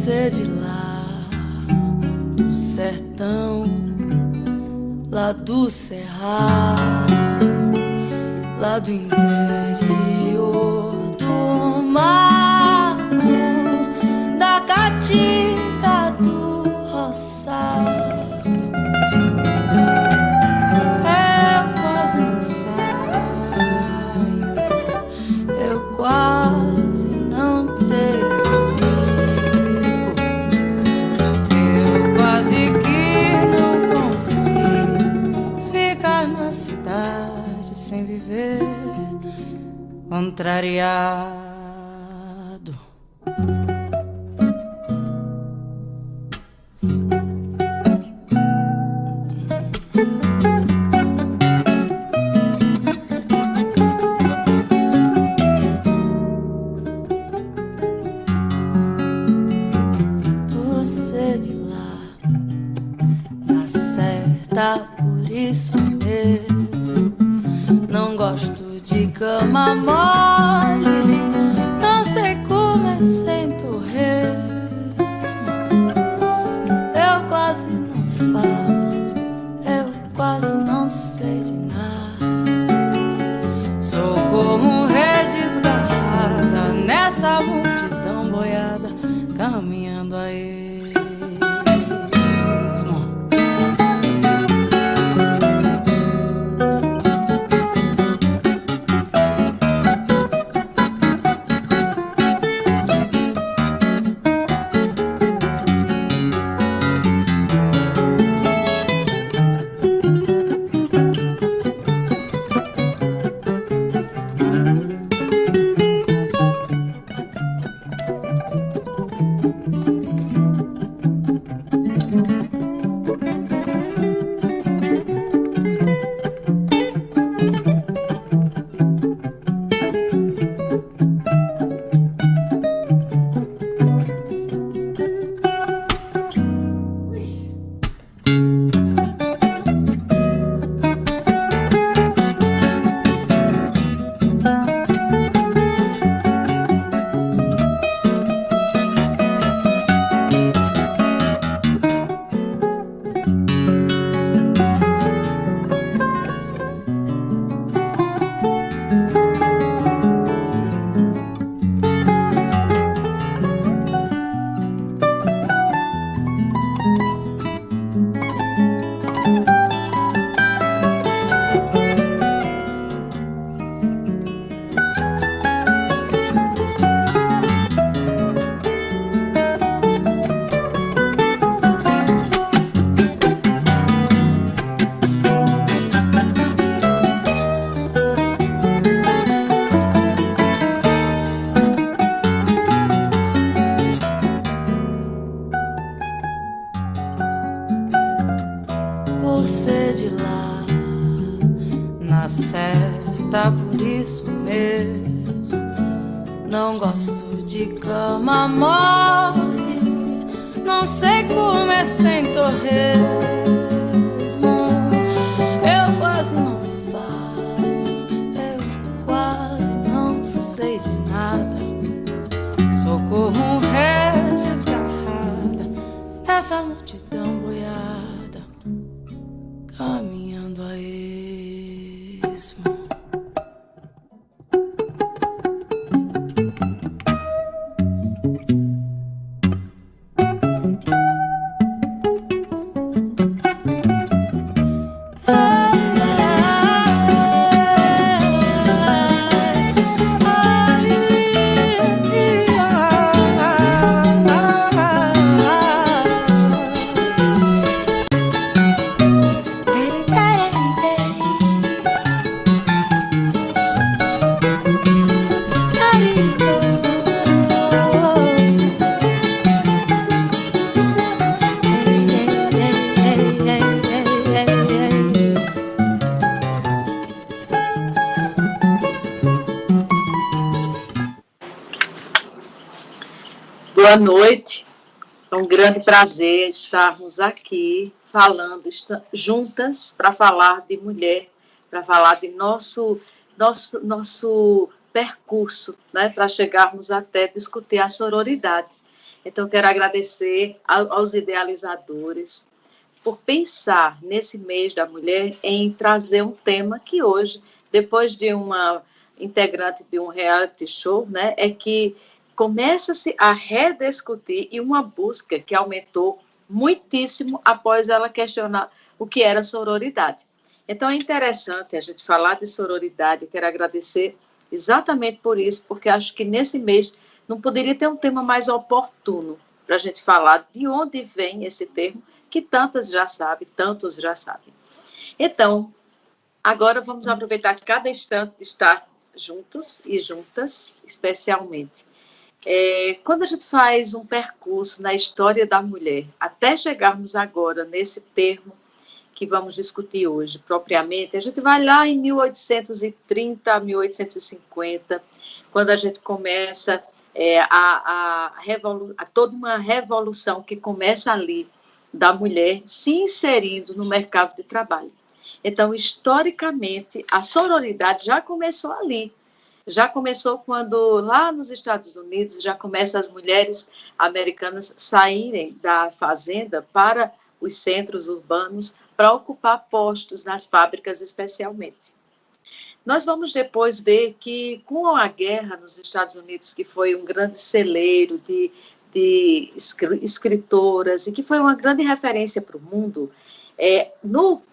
Você de lá do sertão, lá do cerrado, lá do interior do mato, da caatinga do roçado. Eu quase não saio, eu quase não tenho amigo, eu quase que não consigo ficar na cidade sem viver contrariado. Você de lá, na certa, por isso mesmo. Não gosto de cama mole, não sei como é sem torresmo. Eu quase não falo, eu quase não sei de nada. Sou como Regis Garrada nessa multidão boiada, caminhando a esmo. Você de lá, na certa, por isso mesmo. Não gosto de cama mole, não sei como é sem torresmo. Eu quase não falo, eu quase não sei de nada. Sou como Regis Garrada nessa multidão boiada, caminhando a esmo. Boa noite, é um grande prazer estarmos aqui falando juntas para falar de mulher, para falar de nosso percurso, né, para chegarmos até discutir a sororidade. Então, quero agradecer aos idealizadores por pensar nesse mês da mulher em trazer um tema que hoje, depois de uma integrante de um reality show, né, é que começa-se a rediscutir e uma busca que aumentou muitíssimo após ela questionar o que era sororidade. Então, é interessante a gente falar de sororidade. Eu quero agradecer exatamente por isso, porque acho que nesse mês não poderia ter um tema mais oportuno para a gente falar de onde vem esse termo, que tantas já sabem, tantos já sabem. Então, agora vamos aproveitar cada instante de estar juntos e juntas, especialmente. Quando a gente faz um percurso na história da mulher, até chegarmos agora nesse termo que vamos discutir hoje, propriamente, a gente vai lá em 1830, 1850, quando a gente começa toda uma revolução que começa ali, da mulher se inserindo no mercado de trabalho. Então, historicamente, a sororidade já começou ali. Já começou quando, lá nos Estados Unidos, já começam as mulheres americanas saírem da fazenda para os centros urbanos para ocupar postos nas fábricas, especialmente. Nós vamos depois ver que, com a guerra nos Estados Unidos, que foi um grande celeiro de escritoras e que foi uma grande referência para o mundo,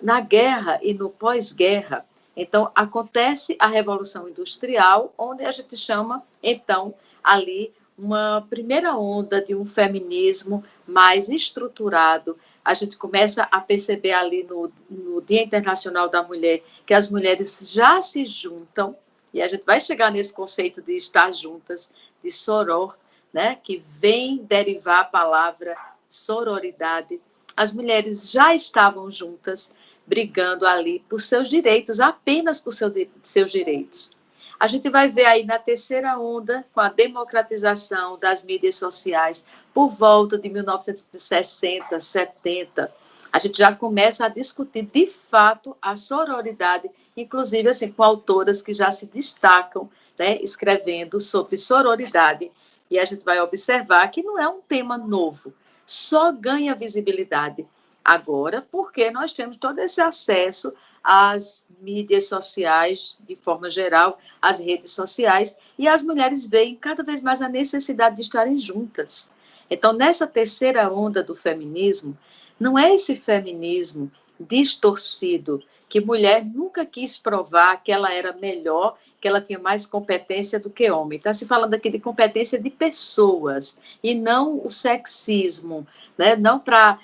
na guerra e no pós-guerra, então, acontece a Revolução Industrial, onde a gente chama, então, ali, uma primeira onda de um feminismo mais estruturado. A gente começa a perceber ali no Dia Internacional da Mulher que as mulheres já se juntam, e a gente vai chegar nesse conceito de estar juntas, de soror, né, que vem derivar a palavra sororidade. As mulheres já estavam juntas, brigando ali por seus direitos, apenas por seus direitos. A gente vai ver aí na terceira onda, com a democratização das mídias sociais, por volta de 1960, 70, a gente já começa a discutir, de fato, a sororidade, inclusive assim, com autoras que já se destacam, né, escrevendo sobre sororidade. E a gente vai observar que não é um tema novo, só ganha visibilidade agora porque nós temos todo esse acesso às mídias sociais, de forma geral, às redes sociais, e as mulheres veem cada vez mais a necessidade de estarem juntas. Então, nessa terceira onda do feminismo, não é esse feminismo distorcido, que mulher nunca quis provar que ela era melhor, que ela tinha mais competência do que homem. Está se falando aqui de competência de pessoas, e não o sexismo, né? Não para...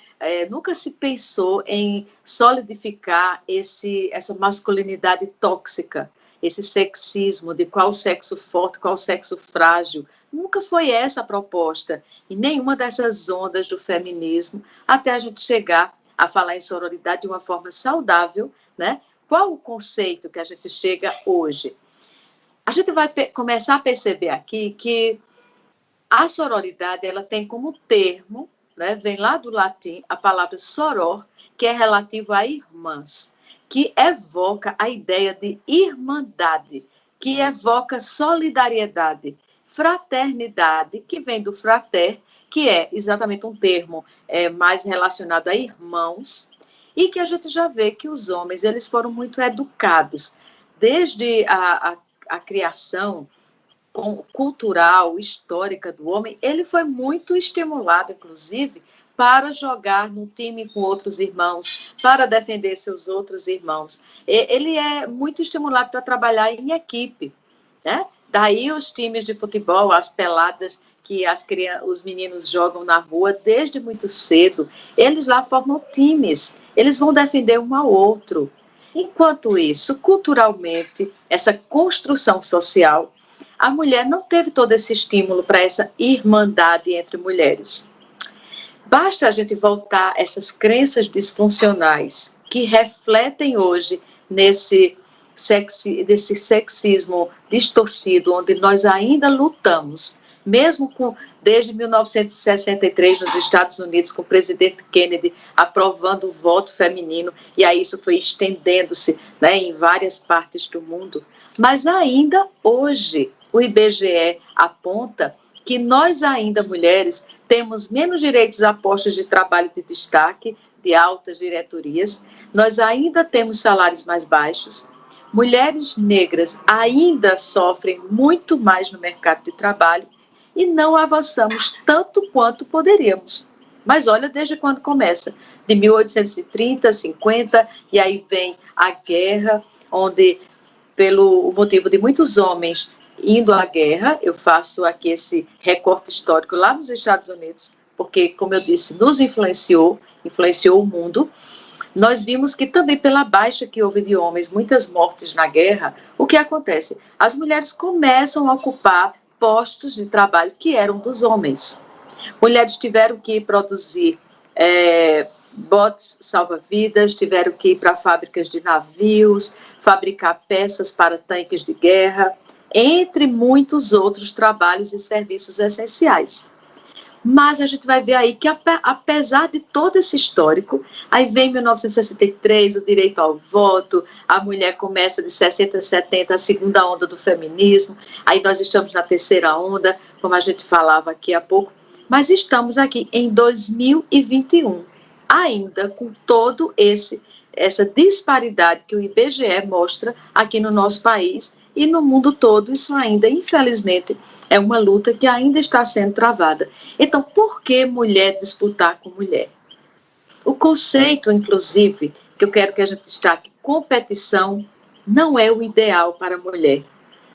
nunca se pensou em solidificar essa masculinidade tóxica, esse sexismo de qual sexo forte, qual sexo frágil. Nunca foi essa a proposta, em nenhuma dessas ondas do feminismo, até a gente chegar a falar em sororidade de uma forma saudável, né? Qual o conceito que a gente chega hoje? A gente vai começar a perceber aqui que a sororidade, ela tem como termo, né, vem lá do latim, a palavra soror, que é relativo a irmãs, que evoca a ideia de irmandade, que evoca solidariedade, fraternidade, que vem do frater, que é exatamente um termo mais relacionado a irmãos, e que a gente já vê que os homens eles foram muito educados, desde a criação cultural, histórica do homem, ele foi muito estimulado, inclusive, para jogar no time com outros irmãos, para defender seus outros irmãos. Ele é muito estimulado para trabalhar em equipe, né? Daí os times de futebol, as peladas que os meninos jogam na rua desde muito cedo, eles lá formam times, eles vão defender um ao outro. Enquanto isso, culturalmente, essa construção social, a mulher não teve todo esse estímulo para essa irmandade entre mulheres. Basta a gente voltar essas crenças disfuncionais que refletem hoje desse sexismo distorcido, onde nós ainda lutamos, mesmo desde 1963 nos Estados Unidos, com o presidente Kennedy aprovando o voto feminino, e aí isso foi estendendo-se, né, em várias partes do mundo. Mas ainda hoje, o IBGE aponta que nós ainda, mulheres, temos menos direitos a postos de trabalho de destaque, de altas diretorias, nós ainda temos salários mais baixos, mulheres negras ainda sofrem muito mais no mercado de trabalho e não avançamos tanto quanto poderíamos. Mas olha desde quando começa, de 1830, 50, e aí vem a guerra, onde, pelo motivo de muitos homens indo à guerra, eu faço aqui esse recorte histórico lá nos Estados Unidos, porque, como eu disse, nos influenciou o mundo. Nós vimos que também pela baixa que houve de homens, muitas mortes na guerra, o que acontece? As mulheres começam a ocupar postos de trabalho que eram dos homens. Mulheres tiveram que produzir botes salva-vidas, tiveram que ir para fábricas de navios, fabricar peças para tanques de guerra, entre muitos outros trabalhos e serviços essenciais. Mas a gente vai ver aí que, apesar de todo esse histórico, aí vem 1963, o direito ao voto, a mulher começa de 60 a 70, a segunda onda do feminismo, aí nós estamos na terceira onda, como a gente falava aqui há pouco, mas estamos aqui em 2021, ainda com todo essa disparidade que o IBGE mostra aqui no nosso país e no mundo todo. Isso ainda, infelizmente, é uma luta que ainda está sendo travada. Então, por que mulher disputar com mulher? O conceito, inclusive, que eu quero que a gente destaque, competição, não é o ideal para a mulher.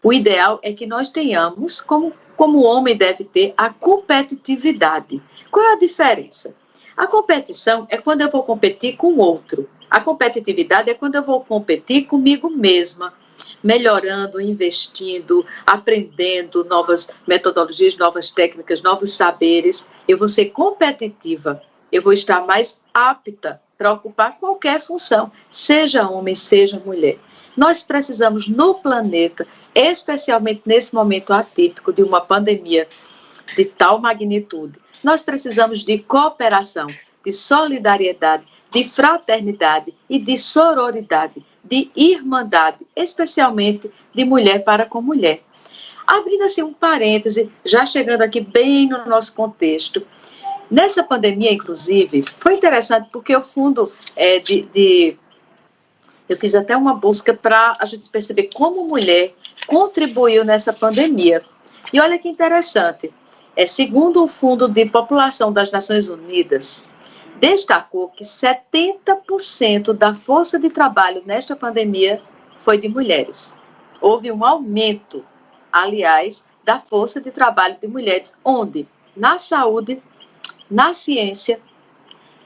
O ideal é que nós tenhamos, como o homem deve ter, a competitividade. Qual é a diferença? A competição é quando eu vou competir com o outro. A competitividade é quando eu vou competir comigo mesma, melhorando, investindo, aprendendo novas metodologias, novas técnicas, novos saberes. Eu vou ser competitiva, eu vou estar mais apta para ocupar qualquer função, seja homem, seja mulher. Nós precisamos no planeta, especialmente nesse momento atípico de uma pandemia de tal magnitude, nós precisamos de cooperação, de solidariedade, de fraternidade e de sororidade, de irmandade, especialmente de mulher para com mulher. Abrindo assim um parêntese, já chegando aqui bem no nosso contexto, nessa pandemia, inclusive, foi interessante porque o fundo eu fiz até uma busca para a gente perceber como mulher contribuiu nessa pandemia. E olha que interessante, segundo o Fundo de População das Nações Unidas, destacou que 70% da força de trabalho nesta pandemia foi de mulheres. Houve um aumento, aliás, da força de trabalho de mulheres, onde? Na saúde, na ciência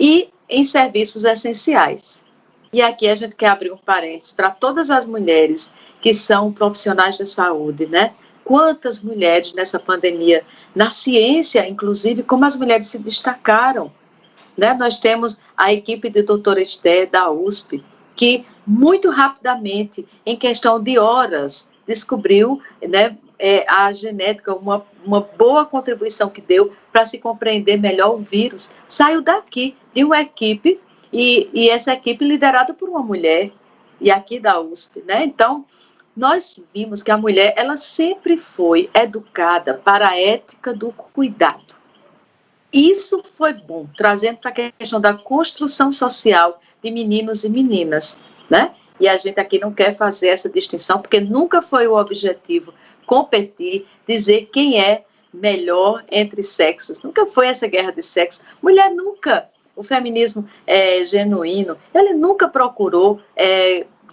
e em serviços essenciais. E aqui a gente quer abrir um parênteses para todas as mulheres que são profissionais da saúde, né? Quantas mulheres nessa pandemia, na ciência, inclusive, como as mulheres se destacaram, né? Nós temos a equipe de doutora Esther, da USP, que muito rapidamente, em questão de horas, descobriu, né, a genética, uma boa contribuição que deu para se compreender melhor o vírus. Saiu daqui, de uma equipe, e essa equipe liderada por uma mulher, e aqui da USP, né? Então, nós vimos que a mulher, ela sempre foi educada para a ética do cuidado. Isso foi bom, trazendo para a questão da construção social de meninos e meninas, né? E a gente aqui não quer fazer essa distinção, porque nunca foi o objetivo competir, dizer quem é melhor entre sexos. Nunca foi essa guerra de sexo. Mulher nunca, o feminismo genuíno, ele nunca procurou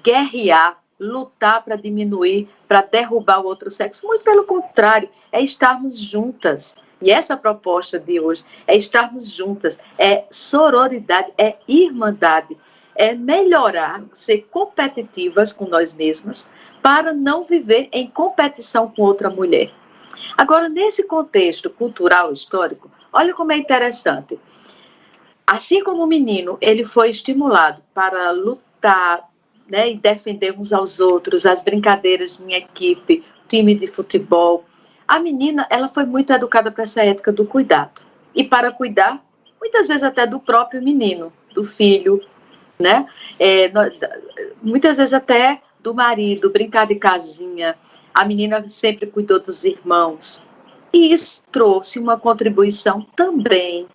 guerrear, lutar para diminuir, para derrubar o outro sexo. Muito pelo contrário, é estarmos juntas. E essa proposta de hoje é estarmos juntas, é sororidade, é irmandade, é melhorar, ser competitivas com nós mesmas, para não viver em competição com outra mulher. Agora, nesse contexto cultural histórico, olha como é interessante. Assim como o menino, ele foi estimulado para lutar, né, e defender uns aos outros, as brincadeiras em equipe, time de futebol. A menina, ela foi muito educada para essa ética do cuidado. E para cuidar, muitas vezes até do próprio menino, do filho, né? Muitas vezes até do marido, brincar de casinha. A menina sempre cuidou dos irmãos. E isso trouxe uma contribuição também,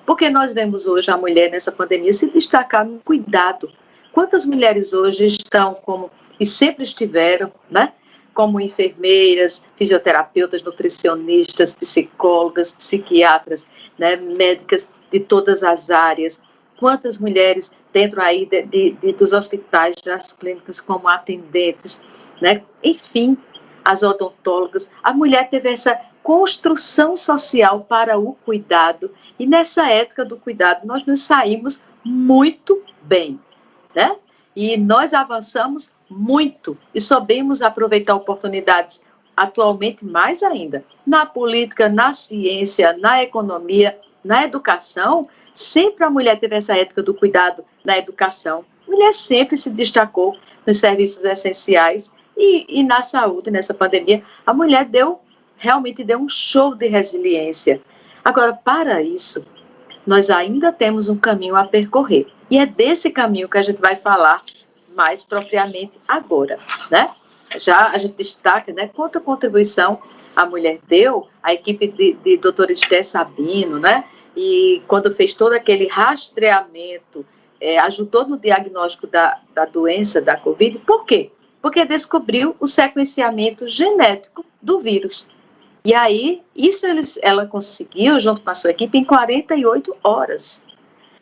porque nós vemos hoje a mulher nessa pandemia se destacar no cuidado. Quantas mulheres hoje estão como, e sempre estiveram, né? Como enfermeiras, fisioterapeutas, nutricionistas, psicólogas, psiquiatras, né? Médicas de todas as áreas. Quantas mulheres dentro aí dos hospitais, das clínicas como atendentes, né? Enfim, as odontólogas. A mulher teve essa construção social para o cuidado, e nessa ética do cuidado nós nos saímos muito bem, né? E nós avançamos muito e soubemos aproveitar oportunidades atualmente mais ainda, na política, na ciência, na economia, na educação. Sempre a mulher teve essa ética do cuidado na educação. A mulher sempre se destacou nos serviços essenciais e na saúde, nessa pandemia, a mulher realmente deu um show de resiliência. Agora, para isso, nós ainda temos um caminho a percorrer. E é desse caminho que a gente vai falar mais propriamente agora, né? Já a gente destaca, né, quanta contribuição a mulher deu, a equipe de doutora Esther Sabino, né? E quando fez todo aquele rastreamento, ajudou no diagnóstico da doença, da Covid. Por quê? Porque descobriu o sequenciamento genético do vírus. E aí, isso ela conseguiu, junto com a sua equipe, em 48 horas.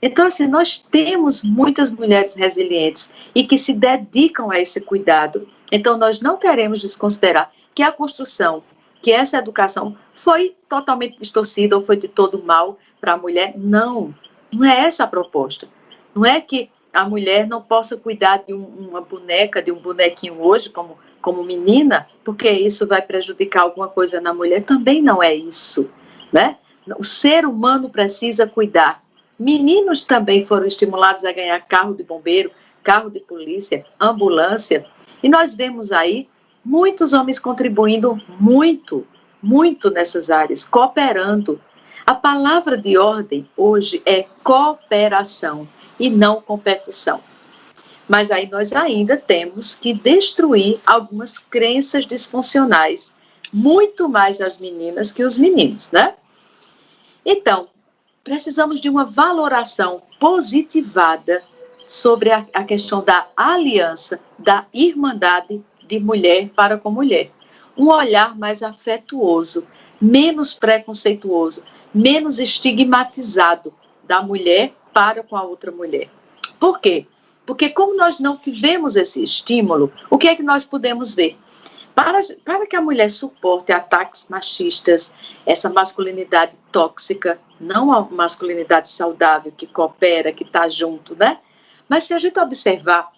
Então, assim, nós temos muitas mulheres resilientes e que se dedicam a esse cuidado. Então, nós não queremos desconsiderar que a construção, que essa educação foi totalmente distorcida ou foi de todo mal para a mulher. Não, não é essa a proposta. Não é que a mulher não possa cuidar de uma boneca, de um bonequinho hoje, como menina, porque isso vai prejudicar alguma coisa na mulher. Também não é isso, né? O ser humano precisa cuidar. Meninos também foram estimulados a ganhar carro de bombeiro, carro de polícia, ambulância. E nós vemos aí muitos homens contribuindo muito, muito nessas áreas, cooperando. A palavra de ordem hoje é cooperação e não competição. Mas aí nós ainda temos que destruir algumas crenças disfuncionais, muito mais as meninas que os meninos, né? Então, precisamos de uma valoração positivada sobre a questão da aliança, da irmandade de mulher para com mulher. Um olhar mais afetuoso, menos preconceituoso, menos estigmatizado da mulher para com a outra mulher. Por quê? Porque como nós não tivemos esse estímulo, o que é que nós podemos ver? Para que a mulher suporte ataques machistas, essa masculinidade tóxica, não a masculinidade saudável, que coopera, que está junto, né? Mas se a gente observar,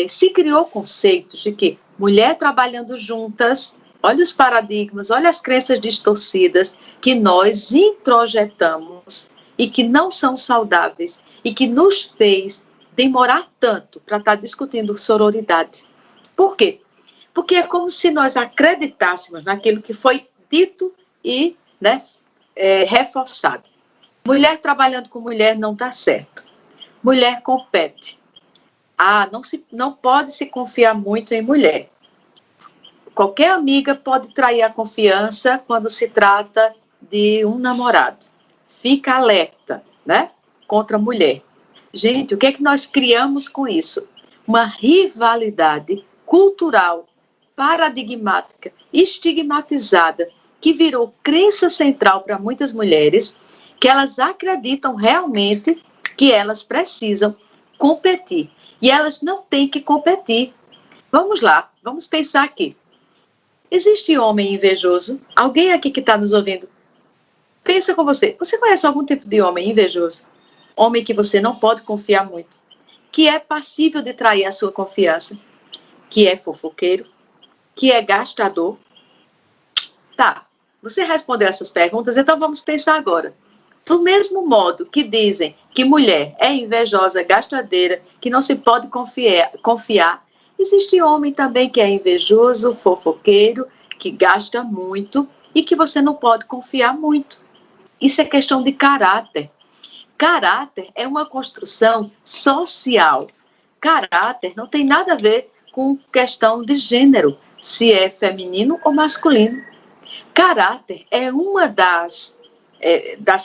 se criou conceitos de que mulher trabalhando juntas, olha os paradigmas, olha as crenças distorcidas que nós introjetamos e que não são saudáveis e que nos fez demorar tanto para estar discutindo sororidade. Por quê? Porque é como se nós acreditássemos naquilo que foi dito e, né, reforçado. Mulher trabalhando com mulher não dá certo. Mulher compete. Não pode se confiar muito em mulher. Qualquer amiga pode trair a confiança quando se trata de um namorado. Fica alerta, né, contra a mulher. Gente, o que é que nós criamos com isso? Uma rivalidade cultural, paradigmática, estigmatizada, que virou crença central para muitas mulheres, que elas acreditam realmente que elas precisam competir. E elas não têm que competir. Vamos lá, vamos pensar aqui. Existe homem invejoso? Alguém aqui que está nos ouvindo? Pensa com você. Você conhece algum tipo de homem invejoso? Homem que você não pode confiar muito, que é passível de trair a sua confiança, que é fofoqueiro, que é gastador. Tá, você respondeu essas perguntas, então vamos pensar agora. Do mesmo modo que dizem que mulher é invejosa, gastadeira, que não se pode confiar, existe homem também que é invejoso, fofoqueiro, que gasta muito e que você não pode confiar muito. Isso é questão de caráter. Caráter é uma construção social. Caráter não tem nada a ver com questão de gênero, se é feminino ou masculino. Caráter é uma das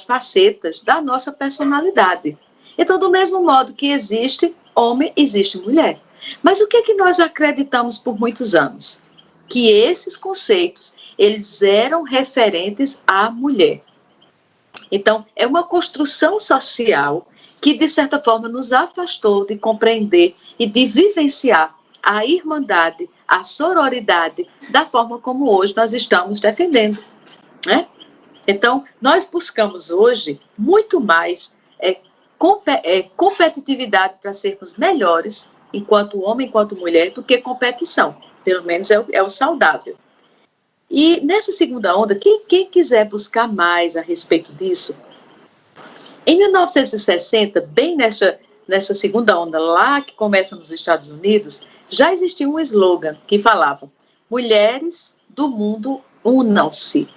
facetas da nossa personalidade. Então, do mesmo modo que existe homem, existe mulher. Mas o que é que nós acreditamos por muitos anos? Que esses conceitos, eles eram referentes à mulher. Então, é uma construção social que, de certa forma, nos afastou de compreender e de vivenciar a irmandade, a sororidade, da forma como hoje nós estamos defendendo, né? Então, nós buscamos hoje muito mais competitividade para sermos melhores, enquanto homem, enquanto mulher, do que competição. Pelo menos é o saudável. E nessa segunda onda, quem quiser buscar mais a respeito disso, em 1960, bem nessa segunda onda lá que começa nos Estados Unidos, já existia um slogan que falava: mulheres do mundo unam-se.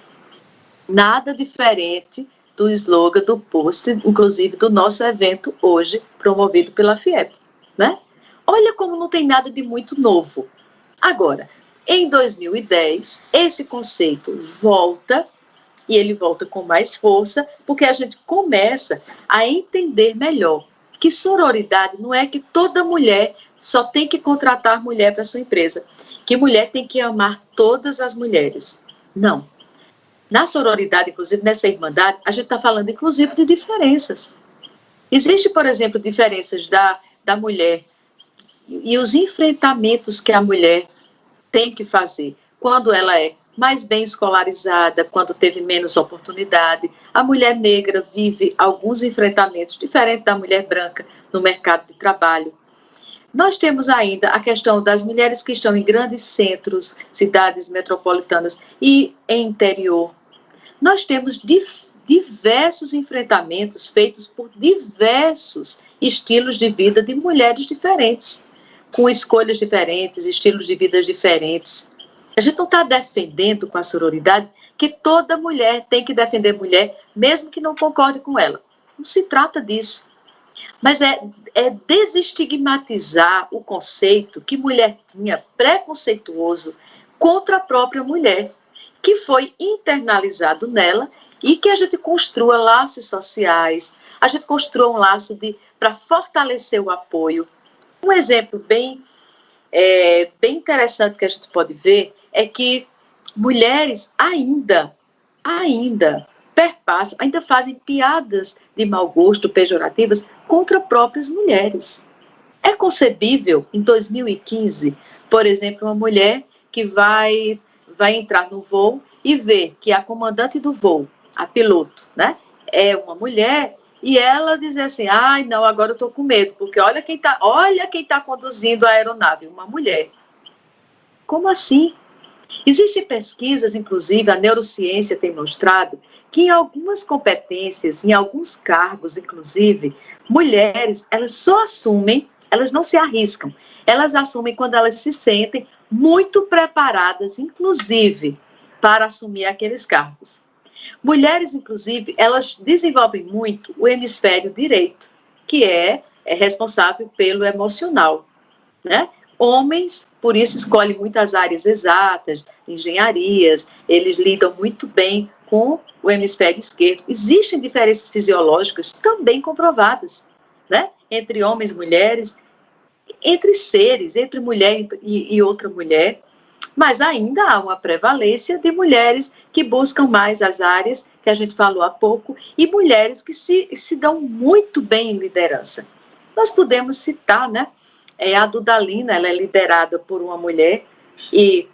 Nada diferente do slogan do post, inclusive do nosso evento hoje, promovido pela FIEP, né? Olha como não tem nada de muito novo. Agora, em 2010, esse conceito volta, e ele volta com mais força, porque a gente começa a entender melhor que sororidade não é que toda mulher só tem que contratar mulher para sua empresa, que mulher tem que amar todas as mulheres. Não. Na sororidade, inclusive nessa irmandade, a gente está falando inclusive de diferenças. Existe, por exemplo, diferenças da mulher e os enfrentamentos que a mulher tem que fazer quando ela é mais bem escolarizada, quando teve menos oportunidade. A mulher negra vive alguns enfrentamentos diferentes da mulher branca no mercado de trabalho. Nós temos ainda a questão das mulheres que estão em grandes centros, cidades metropolitanas e em interior. Nós temos diversos enfrentamentos feitos por diversos estilos de vida de mulheres diferentes, com escolhas diferentes, estilos de vida diferentes. A gente não está defendendo com a sororidade que toda mulher tem que defender mulher, mesmo que não concorde com ela. Não se trata disso. Mas é desestigmatizar o conceito que mulher tinha preconceituoso contra a própria mulher, que foi internalizado nela e que a gente construa laços sociais, a gente construa um laço para fortalecer o apoio. Um exemplo bem interessante que a gente pode ver é que mulheres ainda perpassam, ainda fazem piadas de mau gosto, pejorativas, contra próprias mulheres. É concebível, em 2015, por exemplo, uma mulher que vai entrar no voo e ver que a comandante do voo, a piloto, né, é uma mulher, e ela dizer assim: ai, não, agora eu estou com medo, porque olha quem tá conduzindo a aeronave, uma mulher. Como assim? Existem pesquisas, inclusive, a neurociência tem mostrado que em algumas competências, em alguns cargos, inclusive, mulheres, elas só assumem, elas não se arriscam, elas assumem quando elas se sentem muito preparadas, inclusive, para assumir aqueles cargos. Mulheres, inclusive, elas desenvolvem muito o hemisfério direito, que é responsável pelo emocional, né? Homens, por isso, escolhem muitas áreas exatas, engenharias, eles lidam muito bem com o hemisfério esquerdo. Existem diferenças fisiológicas também comprovadas, né? Entre homens e mulheres, entre seres, entre mulher e outra mulher, mas ainda há uma prevalência de mulheres que buscam mais as áreas que a gente falou há pouco e mulheres que se dão muito bem em liderança. Nós podemos citar, né? A Dudalina, ela é liderada por uma mulher e,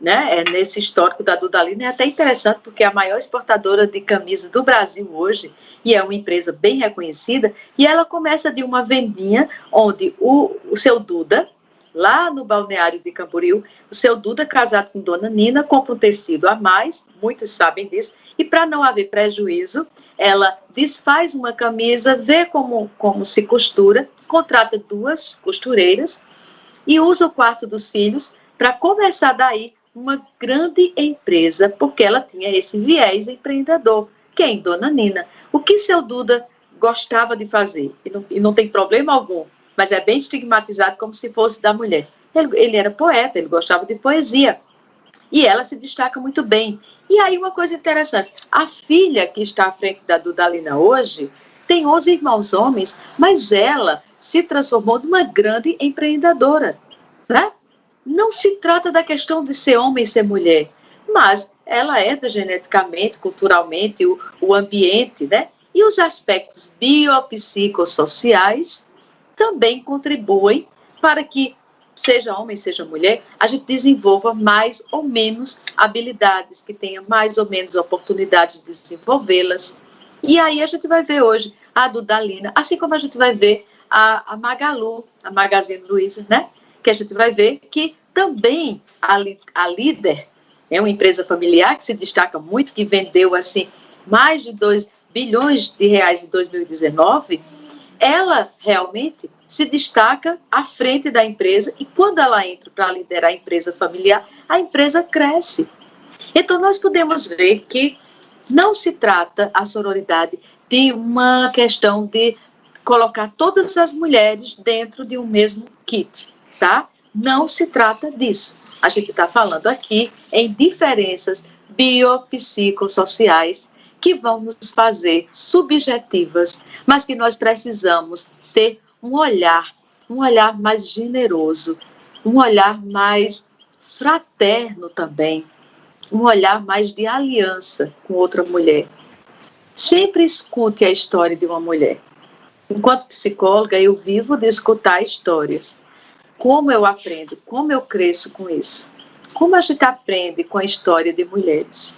né, nesse histórico da Dudalina é até interessante porque é a maior exportadora de camisas do Brasil hoje e é uma empresa bem reconhecida e ela começa de uma vendinha onde o seu Duda, lá no balneário de Camboriú, o seu Duda, casado com Dona Nina, compra um tecido a mais, muitos sabem disso, e para não haver prejuízo, ela desfaz uma camisa, vê como se costura, contrata 2 costureiras e usa o quarto dos filhos para começar daí uma grande empresa, porque ela tinha esse viés empreendedor. Quem? Dona Nina. O que seu Duda gostava de fazer? E não tem problema algum, mas é bem estigmatizado como se fosse da mulher. Ele era poeta, ele gostava de poesia. E ela se destaca muito bem. E aí uma coisa interessante, a filha que está à frente da Dudalina hoje tem 11 irmãos homens, mas ela se transformou numa grande empreendedora, né? Não se trata da questão de ser homem e ser mulher, mas ela herda geneticamente, culturalmente, o ambiente, né? E os aspectos biopsicossociais também contribuem para que, seja homem, seja mulher, a gente desenvolva mais ou menos habilidades, que tenha mais ou menos oportunidade de desenvolvê-las. E aí a gente vai ver hoje a Dudalina, assim como a gente vai ver a Magalu, a Magazine Luiza, né? Que a gente vai ver que também a Líder é uma empresa familiar que se destaca muito, que vendeu assim mais de 2 bilhões de reais em 2019, ela realmente se destaca à frente da empresa e quando ela entra para liderar a empresa familiar, a empresa cresce. Então nós podemos ver que não se trata a sororidade de uma questão de colocar todas as mulheres dentro de um mesmo kit, tá? Não se trata disso. A gente está falando aqui em diferenças biopsicossociais que vão nos fazer subjetivas, mas que nós precisamos ter um olhar mais generoso, um olhar mais fraterno também, um olhar mais de aliança com outra mulher. Sempre escute a história de uma mulher. Enquanto psicóloga, eu vivo de escutar histórias. Como eu aprendo, como eu cresço com isso? Como a gente aprende com a história de mulheres?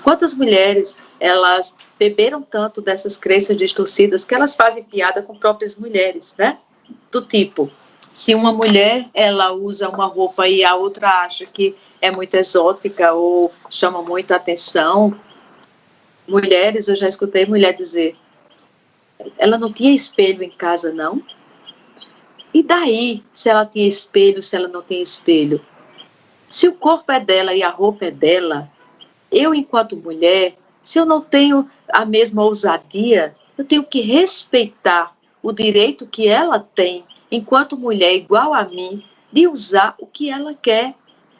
Quantas mulheres, elas beberam tanto dessas crenças distorcidas que elas fazem piada com próprias mulheres, né? Do tipo, se uma mulher, ela usa uma roupa e a outra acha que é muito exótica ou chama muito atenção. Mulheres, eu já escutei mulher dizer, ela não tinha espelho em casa, não? E daí, se ela tinha espelho, se ela não tem espelho? Se o corpo é dela e a roupa é dela, eu, enquanto mulher, se eu não tenho a mesma ousadia, eu tenho que respeitar o direito que ela tem, enquanto mulher igual a mim, de usar o que ela quer,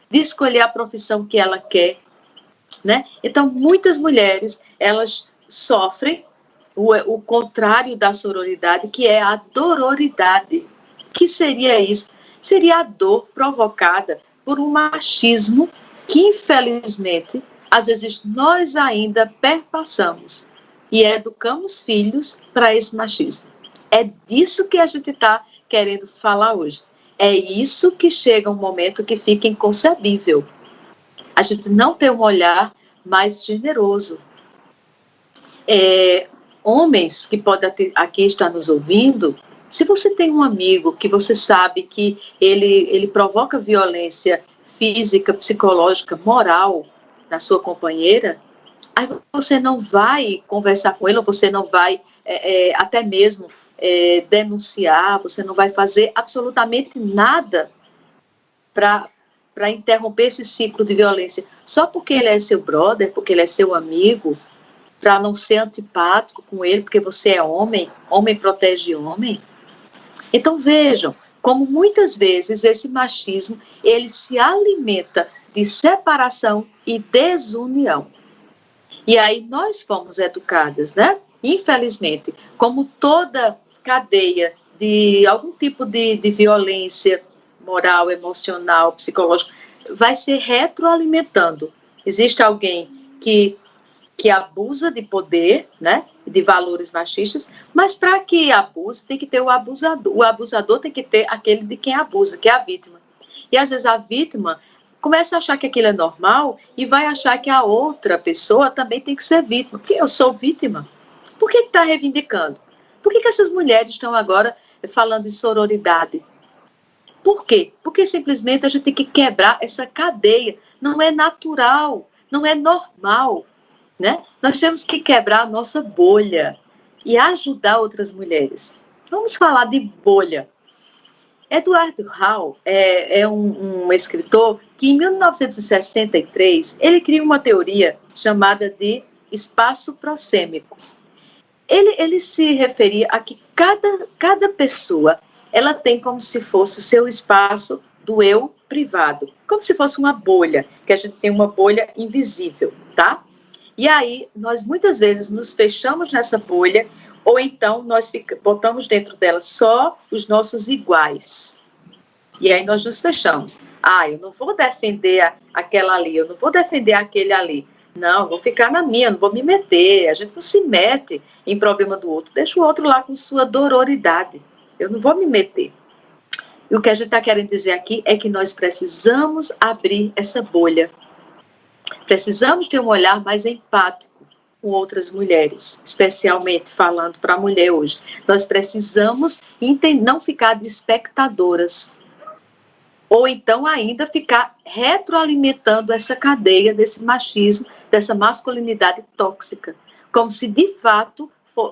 de escolher a profissão que ela quer, né? Então, muitas mulheres, elas sofrem o contrário da sororidade, que é a dororidade. O que seria isso? Seria a dor provocada por um machismo que, infelizmente, às vezes nós ainda perpassamos e educamos filhos para esse machismo. É disso que a gente está querendo falar hoje. É isso que chega um momento que fica inconcebível. A gente não tem um olhar mais generoso. Homens que podem aqui estar nos ouvindo, se você tem um amigo que você sabe que ele provoca violência física, psicológica, moral na sua companheira, aí você não vai conversar com ele, ou você não vai até mesmo denunciar, você não vai fazer absolutamente nada para interromper esse ciclo de violência. Só porque ele é seu brother, porque ele é seu amigo, para não ser antipático com ele, porque você é homem, homem protege homem. Então vejam como muitas vezes esse machismo, ele se alimenta de separação e desunião. E aí nós fomos educadas, né? Infelizmente, como toda cadeia de algum tipo de violência moral, emocional, psicológica, vai se retroalimentando. Existe alguém que abusa de poder, né, de valores machistas, mas para que abuse tem que ter o abusador tem que ter aquele de quem abusa, que é a vítima. E às vezes a vítima começa a achar que aquilo é normal e vai achar que a outra pessoa também tem que ser vítima, porque eu sou vítima. Por que está reivindicando? Por que essas mulheres estão agora falando em sororidade? Por quê? Porque simplesmente a gente tem que quebrar essa cadeia. Não é natural, não é normal. Né? Nós temos que quebrar a nossa bolha e ajudar outras mulheres. Vamos falar de bolha. Eduardo Hall é um escritor que, em 1963, ele cria uma teoria chamada de espaço prosêmico. Ele se referia a que cada pessoa ela tem como se fosse o seu espaço do eu privado, como se fosse uma bolha, que a gente tem uma bolha invisível, tá? E aí, nós muitas vezes nos fechamos nessa bolha, ou então nós botamos dentro dela só os nossos iguais. E aí nós nos fechamos. Eu não vou defender aquela ali, eu não vou defender aquele ali. Não, vou ficar na minha, não vou me meter. A gente não se mete em problema do outro. Deixa o outro lá com sua dororidade. Eu não vou me meter. E o que a gente está querendo dizer aqui é que nós precisamos abrir essa bolha. Precisamos ter um olhar mais empático com outras mulheres, especialmente falando para a mulher hoje. Nós precisamos não ficar de espectadoras, ou então ainda ficar retroalimentando essa cadeia desse machismo, dessa masculinidade tóxica, como se de fato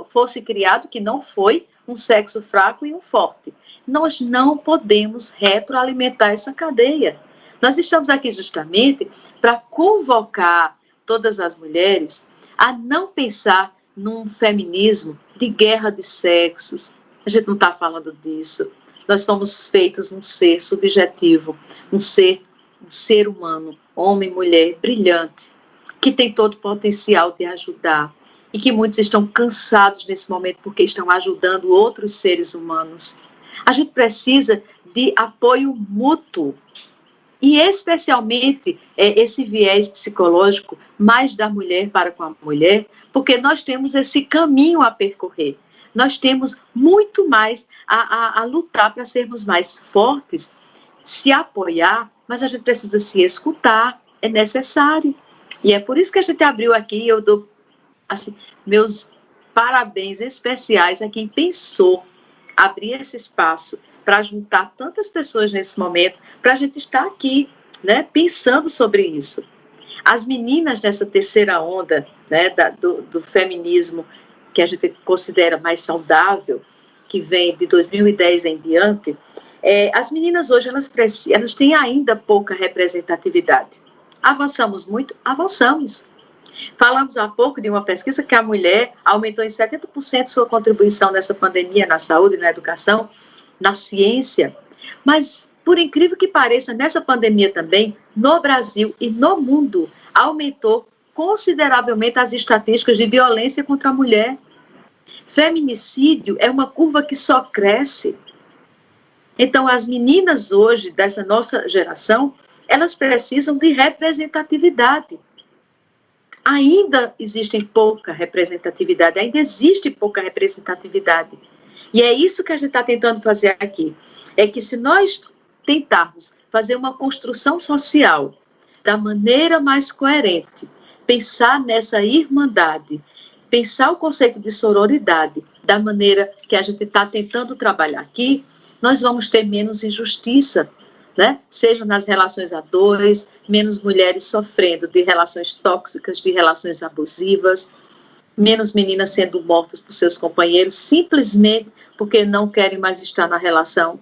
fosse criado, que não foi, um sexo fraco e um forte. Nós não podemos retroalimentar essa cadeia. Nós estamos aqui justamente para convocar todas as mulheres a não pensar num feminismo de guerra de sexos. A gente não está falando disso. Nós fomos feitos um ser subjetivo, um ser humano, homem, mulher, brilhante, que tem todo o potencial de ajudar e que muitos estão cansados nesse momento porque estão ajudando outros seres humanos. A gente precisa de apoio mútuo e especialmente esse viés psicológico mais da mulher para com a mulher, porque nós temos esse caminho a percorrer. Nós temos muito mais a lutar para sermos mais fortes, se apoiar, mas a gente precisa se escutar, é necessário. E é por isso que a gente abriu aqui, eu dou assim, meus parabéns especiais a quem pensou abrir esse espaço para juntar tantas pessoas nesse momento, para a gente estar aqui, né, pensando sobre isso. As meninas dessa terceira onda, né, do feminismo, que a gente considera mais saudável, que vem de 2010 em diante, as meninas hoje, elas têm ainda pouca representatividade. Avançamos muito? Avançamos. Falamos há pouco de uma pesquisa que a mulher aumentou em 70% sua contribuição nessa pandemia, na saúde, na educação, na ciência. Mas, por incrível que pareça, nessa pandemia também, no Brasil e no mundo, aumentou consideravelmente as estatísticas de violência contra a mulher. Feminicídio é uma curva que só cresce. Então, as meninas hoje, dessa nossa geração, elas precisam de representatividade. Ainda existe pouca representatividade. E é isso que a gente está tentando fazer aqui. É que se nós tentarmos fazer uma construção social da maneira mais coerente, pensar nessa irmandade, pensar o conceito de sororidade da maneira que a gente está tentando trabalhar aqui, nós vamos ter menos injustiça, né? Seja nas relações a dois, menos mulheres sofrendo de relações tóxicas, de relações abusivas, menos meninas sendo mortas por seus companheiros, simplesmente porque não querem mais estar na relação.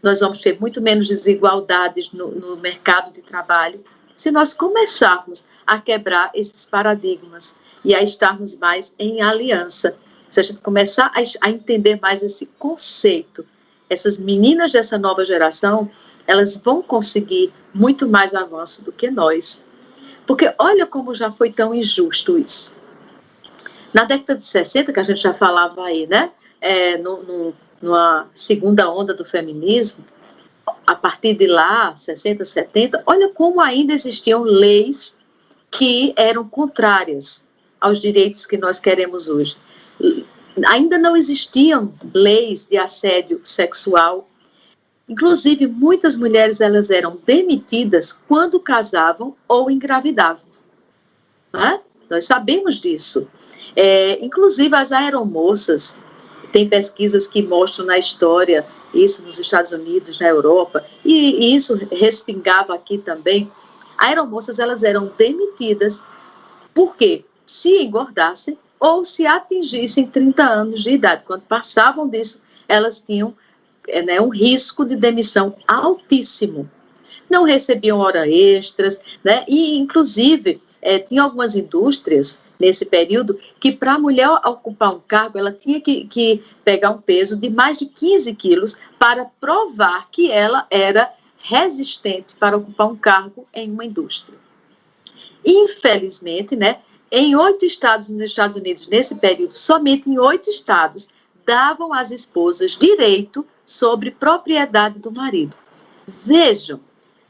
Nós vamos ter muito menos desigualdades no mercado de trabalho, se nós começarmos a quebrar esses paradigmas e a estarmos mais em aliança. Se a gente começar a entender mais esse conceito, essas meninas dessa nova geração, elas vão conseguir muito mais avanço do que nós. Porque olha como já foi tão injusto isso. Na década de 60, que a gente já falava aí, né? Numa segunda onda do feminismo, a partir de lá, 60, 70, olha como ainda existiam leis que eram contrárias aos direitos que nós queremos hoje. Ainda não existiam leis de assédio sexual. Inclusive, muitas mulheres elas eram demitidas quando casavam ou engravidavam. Né? Nós sabemos disso. Inclusive, as aeromoças, tem pesquisas que mostram na história, isso nos Estados Unidos, na Europa, e isso respingava aqui também. Aeromoças, elas eram demitidas porque se engordassem ou se atingissem 30 anos de idade. Quando passavam disso, elas tinham um risco de demissão altíssimo. Não recebiam hora extras, né? E, inclusive, tinha algumas indústrias nesse período que para a mulher ocupar um cargo, ela tinha que pegar um peso de mais de 15 quilos para provar que ela era resistente para ocupar um cargo em uma indústria. Infelizmente, né, em 8 estados nos Estados Unidos, nesse período, somente em 8 estados, davam às esposas direito sobre propriedade do marido. Vejam,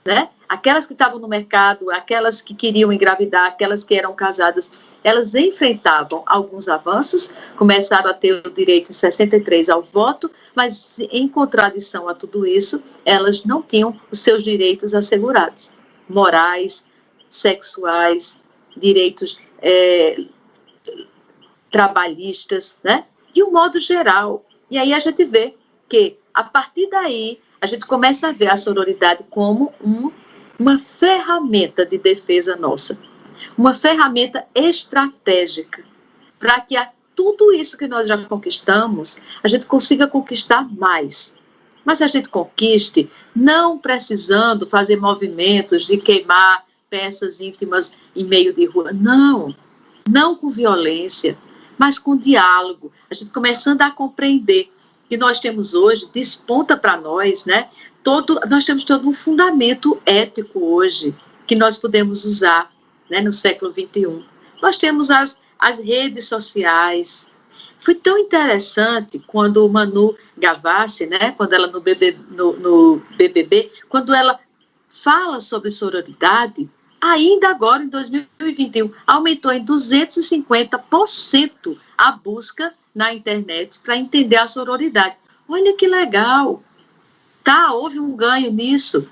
né? Aquelas que estavam no mercado, aquelas que queriam engravidar, aquelas que eram casadas, elas enfrentavam alguns avanços, começaram a ter o direito em 63 ao voto, mas em contradição a tudo isso, elas não tinham os seus direitos assegurados, morais, sexuais, direitos trabalhistas, né? De um modo geral. E aí a gente vê que, a partir daí, a gente começa a ver a sororidade como uma ferramenta de defesa nossa, uma ferramenta estratégica, para que tudo isso que nós já conquistamos, a gente consiga conquistar mais. Mas a gente conquiste não precisando fazer movimentos de queimar peças íntimas em meio de rua. Não com violência, mas com diálogo. A gente começando a compreender que nós temos hoje, desponta para nós, né? Nós temos todo um fundamento ético hoje, que nós podemos usar, né, no século XXI. Nós temos as redes sociais. Foi tão interessante quando o Manu Gavassi, né, quando ela no BBB, quando ela fala sobre sororidade, ainda agora, em 2021, aumentou em 250% a busca na internet para entender a sororidade. Olha que legal! Tá, houve um ganho nisso,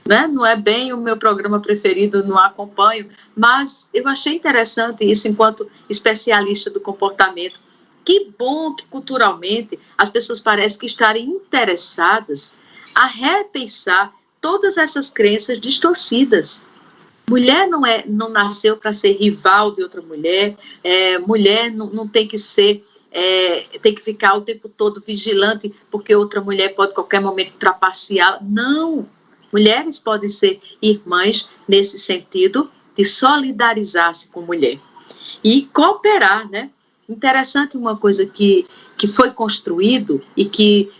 né? Não é bem o meu programa preferido, não acompanho, mas eu achei interessante isso enquanto especialista do comportamento. Que bom que culturalmente as pessoas parecem que estarem interessadas a repensar todas essas crenças distorcidas. Mulher não nasceu para ser rival de outra mulher, mulher não tem que ser, tem que ficar o tempo todo vigilante, porque outra mulher pode, a qualquer momento, trapaceá-la. Não! Mulheres podem ser irmãs nesse sentido de solidarizar-se com mulher. E cooperar, né? Interessante uma coisa que foi construído e que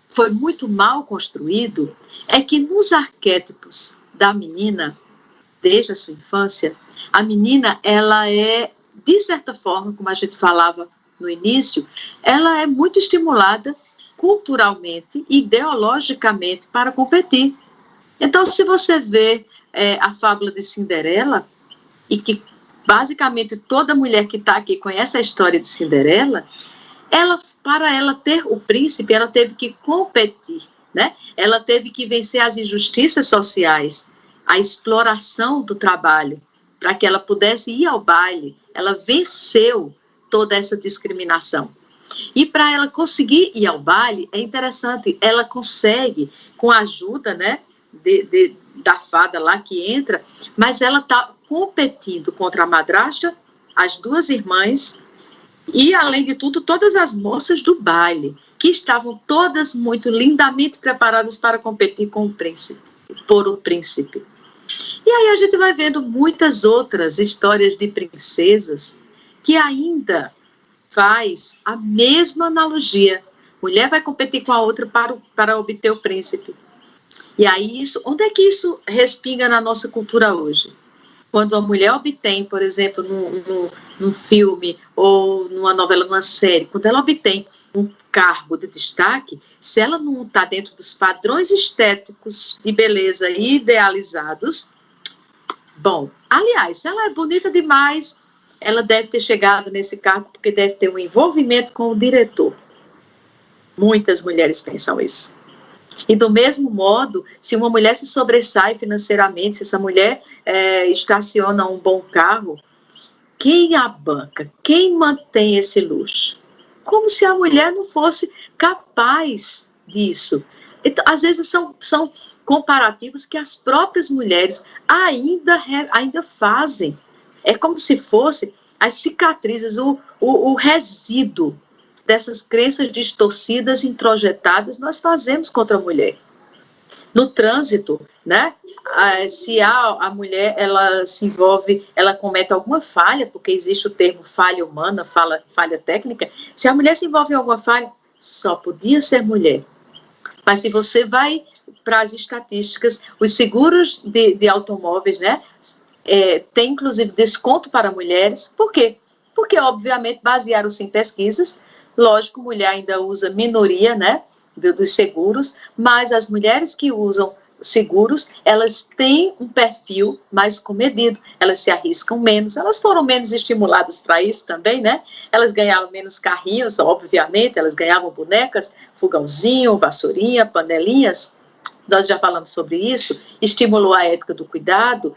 foi muito mal construído, é que nos arquétipos da menina, desde a sua infância, a menina, ela é, de certa forma, como a gente falava no início, ela é muito estimulada culturalmente e ideologicamente para competir. Então, se você vê a fábula de Cinderela, e que basicamente toda mulher que está aqui conhece a história de Cinderela, para ela ter o príncipe, ela teve que competir, né? Ela teve que vencer as injustiças sociais, a exploração do trabalho, para que ela pudesse ir ao baile. Ela venceu toda essa discriminação. E para ela conseguir ir ao baile, é interessante, ela consegue, com a ajuda, né, da fada lá que entra, mas ela está competindo contra a madrasta, as duas irmãs, e, além de tudo, todas as moças do baile, que estavam todas muito lindamente preparadas para competir com o príncipe, por o príncipe. E aí a gente vai vendo muitas outras histórias de princesas que ainda faz a mesma analogia. Mulher vai competir com a outra para obter o príncipe. E aí, onde é que isso respinga na nossa cultura hoje? Quando a mulher obtém, por exemplo, num filme ou numa novela, numa série, quando ela obtém um cargo de destaque, se ela não está dentro dos padrões estéticos de beleza idealizados, bom, aliás, se ela é bonita demais, ela deve ter chegado nesse cargo porque deve ter um envolvimento com o diretor. Muitas mulheres pensam isso. E do mesmo modo, se uma mulher se sobressai financeiramente, se essa mulher estaciona um bom carro, quem a banca? Quem mantém esse luxo? Como se a mulher não fosse capaz disso. Então, às vezes são comparativos que as próprias mulheres ainda fazem. É como se fosse as cicatrizes, o resíduo dessas crenças distorcidas, introjetadas, nós fazemos contra a mulher. No trânsito, né? Se a mulher, ela se envolve, ela comete alguma falha, porque existe o termo falha humana, falha técnica, se a mulher se envolve em alguma falha, só podia ser mulher. Mas se você vai para as estatísticas, os seguros de automóveis, né, tem inclusive desconto para mulheres. Por quê? Porque, obviamente, basearam-se em pesquisas. Lógico, mulher ainda usa minoria, né, dos seguros, mas as mulheres que usam seguros, elas têm um perfil mais comedido, elas se arriscam menos, elas foram menos estimuladas para isso também, né? Elas ganhavam menos carrinhos, obviamente, elas ganhavam bonecas, fogãozinho, vassourinha, panelinhas. Nós já falamos sobre isso. Estimulou a ética do cuidado.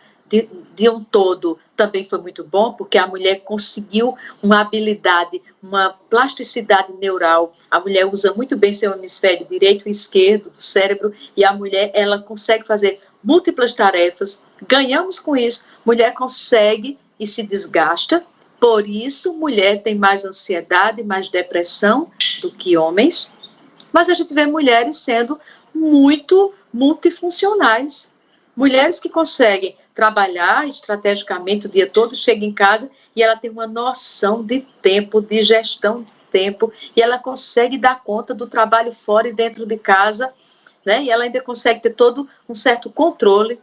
De um todo, também foi muito bom, porque a mulher conseguiu uma habilidade, uma plasticidade neural. A mulher usa muito bem seu hemisfério direito e esquerdo do cérebro, e a mulher, ela consegue fazer múltiplas tarefas. Ganhamos com isso. Mulher consegue e se desgasta. Por isso, mulher tem mais ansiedade, mais depressão do que homens. Mas a gente vê mulheres sendo muito multifuncionais. Mulheres que conseguem trabalhar estrategicamente o dia todo, chega em casa e ela tem uma noção de tempo, de gestão de tempo, e ela consegue dar conta do trabalho fora e dentro de casa, né? E ela ainda consegue ter todo um certo controle,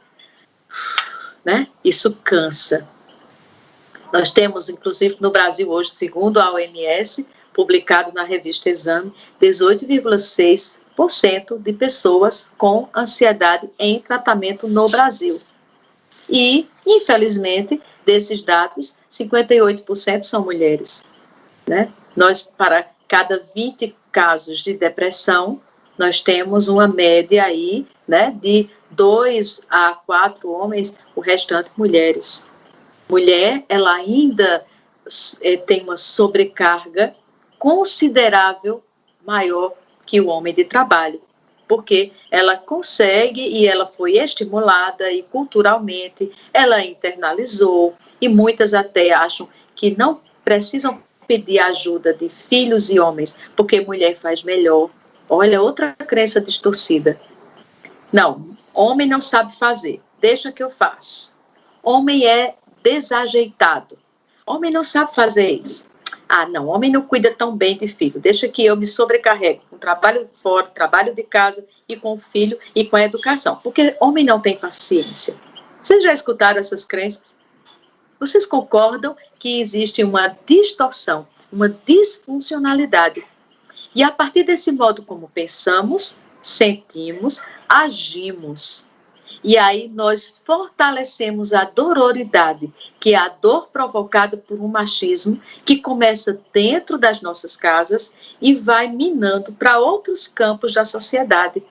né? Isso cansa. Nós temos, inclusive, no Brasil hoje, segundo a OMS, publicado na revista Exame, 18,6% de pessoas com ansiedade em tratamento no Brasil. E, infelizmente, desses dados, 58% são mulheres, né? Nós, para cada 20 casos de depressão, nós temos uma média aí, né, de 2 a 4 homens, o restante mulheres. Mulher, ela ainda tem uma sobrecarga considerável maior que o homem de trabalho, porque ela consegue e ela foi estimulada e culturalmente ela internalizou, e muitas até acham que não precisam pedir ajuda de filhos e homens, porque mulher faz melhor. Olha, outra crença distorcida. Não, homem não sabe fazer, deixa que eu faço. Homem é desajeitado. Homem não sabe fazer isso. Ah, não, homem não cuida tão bem de filho, deixa que eu me sobrecarregue com trabalho fora, trabalho de casa e com o filho e com a educação, porque homem não tem paciência. Vocês já escutaram essas crenças? Vocês concordam que existe uma distorção, uma disfuncionalidade? E a partir desse modo como pensamos, sentimos, agimos. E aí nós fortalecemos a dororidade, que é a dor provocada por um machismo que começa dentro das nossas casas e vai minando para outros campos da sociedade.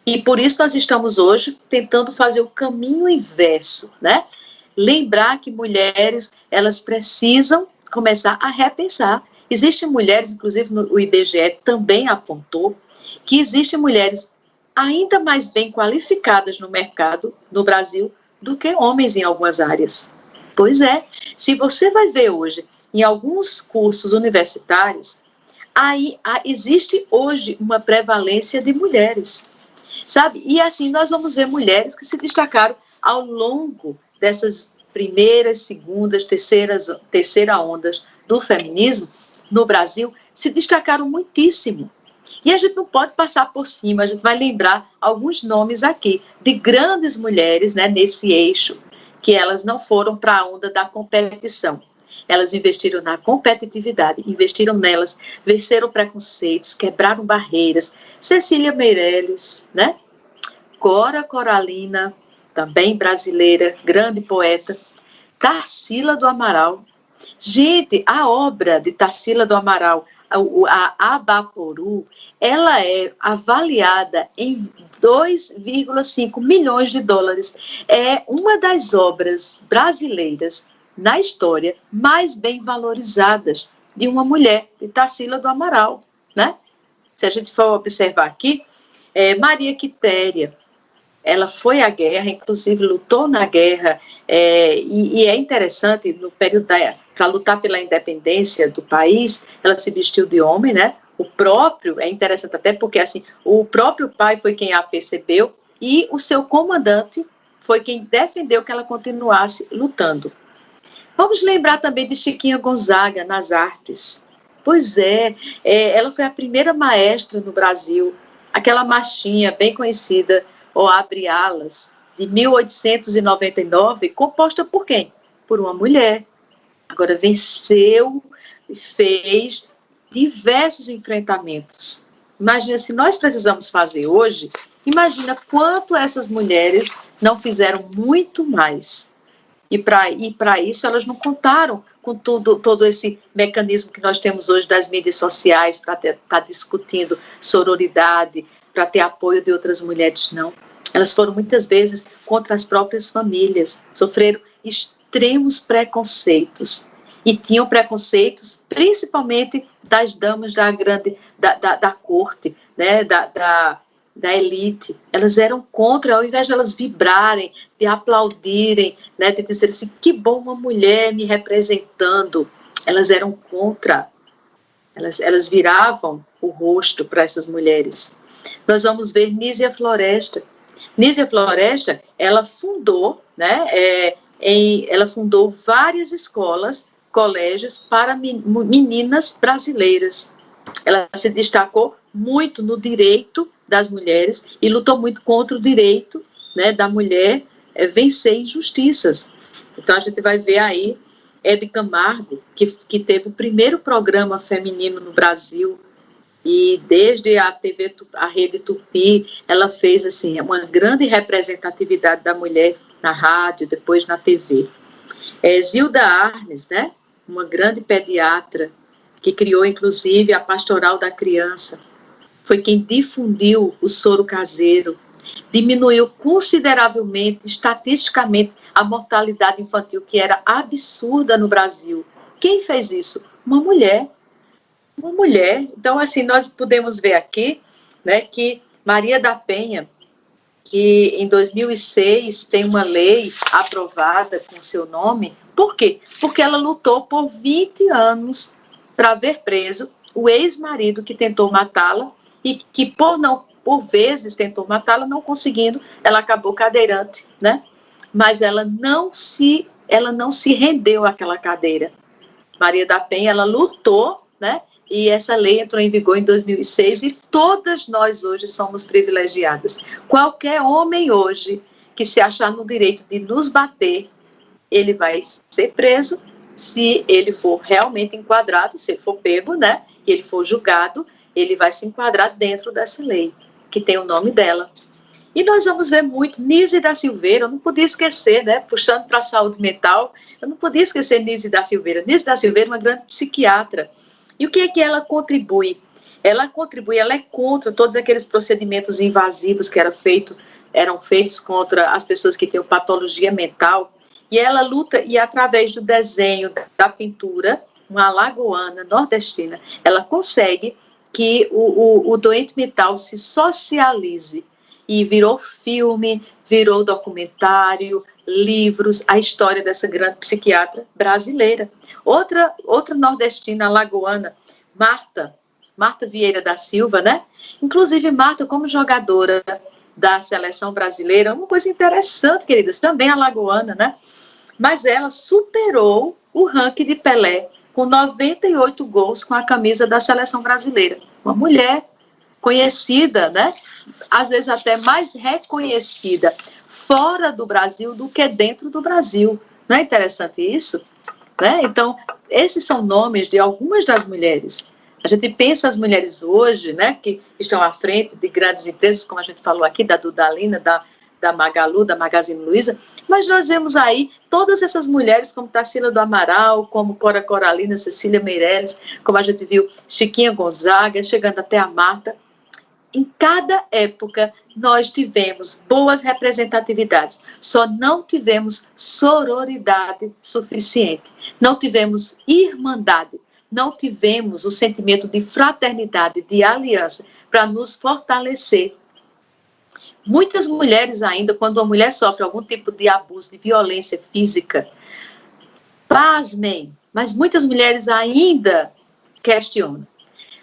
E por isso nós estamos hoje tentando fazer o caminho inverso, né? Lembrar que mulheres, elas precisam começar a repensar. Existem mulheres, inclusive o IBGE também apontou, que existem mulheres ainda mais bem qualificadas no mercado no Brasil do que homens em algumas áreas. Pois é, se você vai ver hoje em alguns cursos universitários, aí existe hoje uma prevalência de mulheres, sabe? E assim nós vamos ver mulheres que se destacaram ao longo dessas primeiras, segundas, terceira ondas do feminismo no Brasil, se destacaram muitíssimo. E a gente não pode passar por cima, a gente vai lembrar alguns nomes aqui de grandes mulheres, né, nesse eixo, que elas não foram para a onda da competição. Elas investiram na competitividade, investiram nelas, venceram preconceitos, quebraram barreiras. Cecília Meirelles, né? Cora Coralina, também brasileira, grande poeta. Tarsila do Amaral. Gente, a obra de Tarsila do Amaral, a Abaporu, ela é avaliada em 2,5 milhões de dólares. É uma das obras brasileiras na história mais bem valorizadas de uma mulher, de Tarsila do Amaral, né? Se a gente for observar aqui, Maria Quitéria, ela foi à guerra, inclusive lutou na guerra, e é interessante, no período para lutar pela independência do país, ela se vestiu de homem, né? O próprio, é interessante até porque assim, o próprio pai foi quem a percebeu e o seu comandante foi quem defendeu que ela continuasse lutando. Vamos lembrar também de Chiquinha Gonzaga nas artes. Pois ela foi a primeira maestra no Brasil, Aquela marchinha bem conhecida, O Abre Alas, de 1899, composta por quem? Por uma mulher. Agora venceu e fez diversos enfrentamentos. Imagina, se nós precisamos fazer hoje, imagina quanto essas mulheres não fizeram muito mais. E para isso elas não contaram com todo esse mecanismo que nós temos hoje das mídias sociais para estar discutindo sororidade, para ter apoio de outras mulheres, não. Elas foram muitas vezes contra as próprias famílias, sofreram extremos preconceitos. E tinham preconceitos principalmente das damas da corte, né, da elite. Elas eram contra, ao invés de elas vibrarem, de aplaudirem, né, de dizer assim, que bom uma mulher me representando, elas eram contra. Elas viravam o rosto para essas mulheres. Nós vamos ver Nízia Floresta. Nízia Floresta, ela fundou, né, ela fundou várias escolas, colégios para meninas brasileiras. Ela se destacou muito no direito das mulheres e lutou muito contra o direito, né, da mulher vencer injustiças. Então a gente vai ver aí Hebe Camargo, que teve o primeiro programa feminino no Brasil, e desde a Rede Tupi, ela fez assim, uma grande representatividade da mulher na rádio, depois na TV. Zilda Arnes, né, uma grande pediatra, que criou inclusive a Pastoral da Criança, foi quem difundiu o soro caseiro, diminuiu consideravelmente, estatisticamente, a mortalidade infantil, que era absurda no Brasil. Quem fez isso? Uma mulher. Uma mulher. Então, assim, nós podemos ver aqui, né, que Maria da Penha, que em 2006 tem uma lei aprovada com seu nome. Por quê? Porque ela lutou por 20 anos para ver preso o ex-marido que tentou matá-la e que por vezes tentou matá-la, não conseguindo, ela acabou cadeirante, né? Mas ela não se rendeu àquela cadeira. Maria da Penha, ela lutou, né? E essa lei entrou em vigor em 2006 e todas nós hoje somos privilegiadas. Qualquer homem hoje que se achar no direito de nos bater, ele vai ser preso se ele for realmente enquadrado, se ele for pego, né? E ele for julgado, ele vai se enquadrar dentro dessa lei, que tem o nome dela. E nós vamos ver muito Nise da Silveira, eu não podia esquecer, né? Puxando para a saúde mental, eu não podia esquecer Nise da Silveira. Nise da Silveira é uma grande psiquiatra. E o que é que ela contribui? Ela é contra todos aqueles procedimentos invasivos que eram feitos contra as pessoas que têm patologia mental. E ela luta, e através do desenho, da pintura, uma alagoana, nordestina, ela consegue que o doente mental se socialize. E virou filme, virou documentário, livros, a história dessa grande psiquiatra brasileira. Outra nordestina, alagoana, Marta Vieira da Silva, né? Inclusive, Marta, como jogadora da seleção brasileira, uma coisa interessante, queridas, também alagoana, né? Mas ela superou o ranking de Pelé, com 98 gols com a camisa da seleção brasileira. Uma mulher conhecida, né? Às vezes até mais reconhecida fora do Brasil do que dentro do Brasil. Não é interessante isso? Né? Então, esses são nomes de algumas das mulheres. A gente pensa as mulheres hoje, né, que estão à frente de grandes empresas, como a gente falou aqui, da Dudalina, da Magalu, da Magazine Luiza, mas nós vemos aí todas essas mulheres, como Tarsila do Amaral, como Cora Coralina, Cecília Meirelles, como a gente viu Chiquinha Gonzaga, chegando até a Marta. Em cada época, nós tivemos boas representatividades, só não tivemos sororidade suficiente, não tivemos irmandade, não tivemos o sentimento de fraternidade, de aliança, para nos fortalecer. Muitas mulheres ainda, quando uma mulher sofre algum tipo de abuso, de violência física, pasmem, mas muitas mulheres ainda questionam.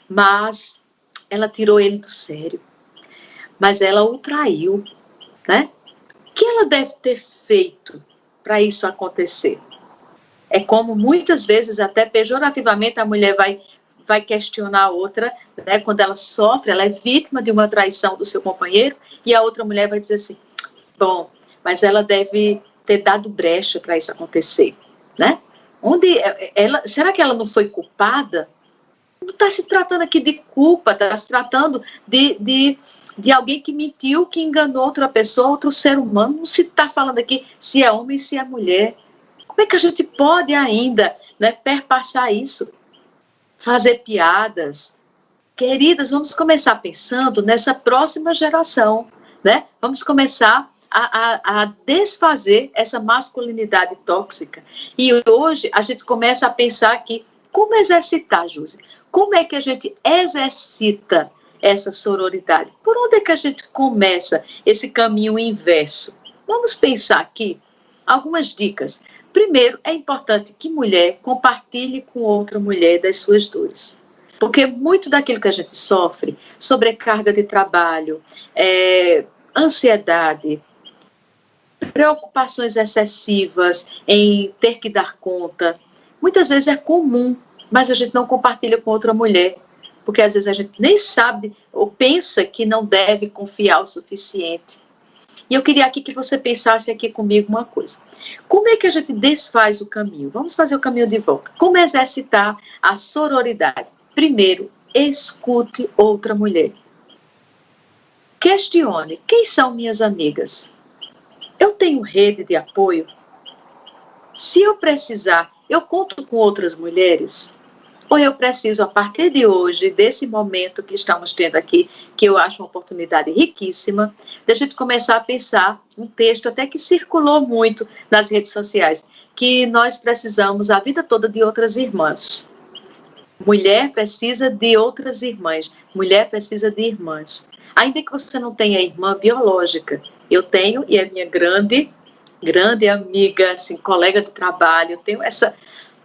Mas ela tirou ele do sério, mas ela o traiu, né? O que ela deve ter feito para isso acontecer? É como muitas vezes, até pejorativamente, a mulher vai questionar a outra, né, quando ela sofre, ela é vítima de uma traição do seu companheiro, e a outra mulher vai dizer assim, bom, mas ela deve ter dado brecha para isso acontecer, né? Será que ela não foi culpada? Não está se tratando aqui de culpa, está se tratando de alguém que mentiu, que enganou outra pessoa, outro ser humano. Não se está falando aqui se é homem, se é mulher. Como é que a gente pode ainda, né, perpassar isso? Fazer piadas? Queridas, vamos começar pensando nessa próxima geração, né? Vamos começar a desfazer essa masculinidade tóxica. E hoje a gente começa a pensar aqui, como exercitar, Josi? Como é que a gente exercita essa sororidade? Por onde é que a gente começa esse caminho inverso? Vamos pensar aqui algumas dicas. Primeiro, é importante que mulher compartilhe com outra mulher das suas dores. Porque muito daquilo que a gente sofre, sobrecarga de trabalho, ansiedade, preocupações excessivas em ter que dar conta, muitas vezes é comum, mas a gente não compartilha com outra mulher, porque às vezes a gente nem sabe ou pensa que não deve confiar o suficiente. E eu queria aqui que você pensasse aqui comigo uma coisa. Como é que a gente desfaz o caminho? Vamos fazer o caminho de volta. Como exercitar a sororidade? Primeiro, escute outra mulher. Questione, quem são minhas amigas? Eu tenho rede de apoio? Se eu precisar, eu conto com outras mulheres? Ou eu preciso, a partir de hoje, desse momento que estamos tendo aqui, que eu acho uma oportunidade riquíssima, de a gente começar a pensar um texto até que circulou muito nas redes sociais, que nós precisamos a vida toda de outras irmãs. Mulher precisa de outras irmãs. Mulher precisa de irmãs. Ainda que você não tenha irmã biológica, eu tenho, e é minha grande amiga, assim, colega de trabalho, eu tenho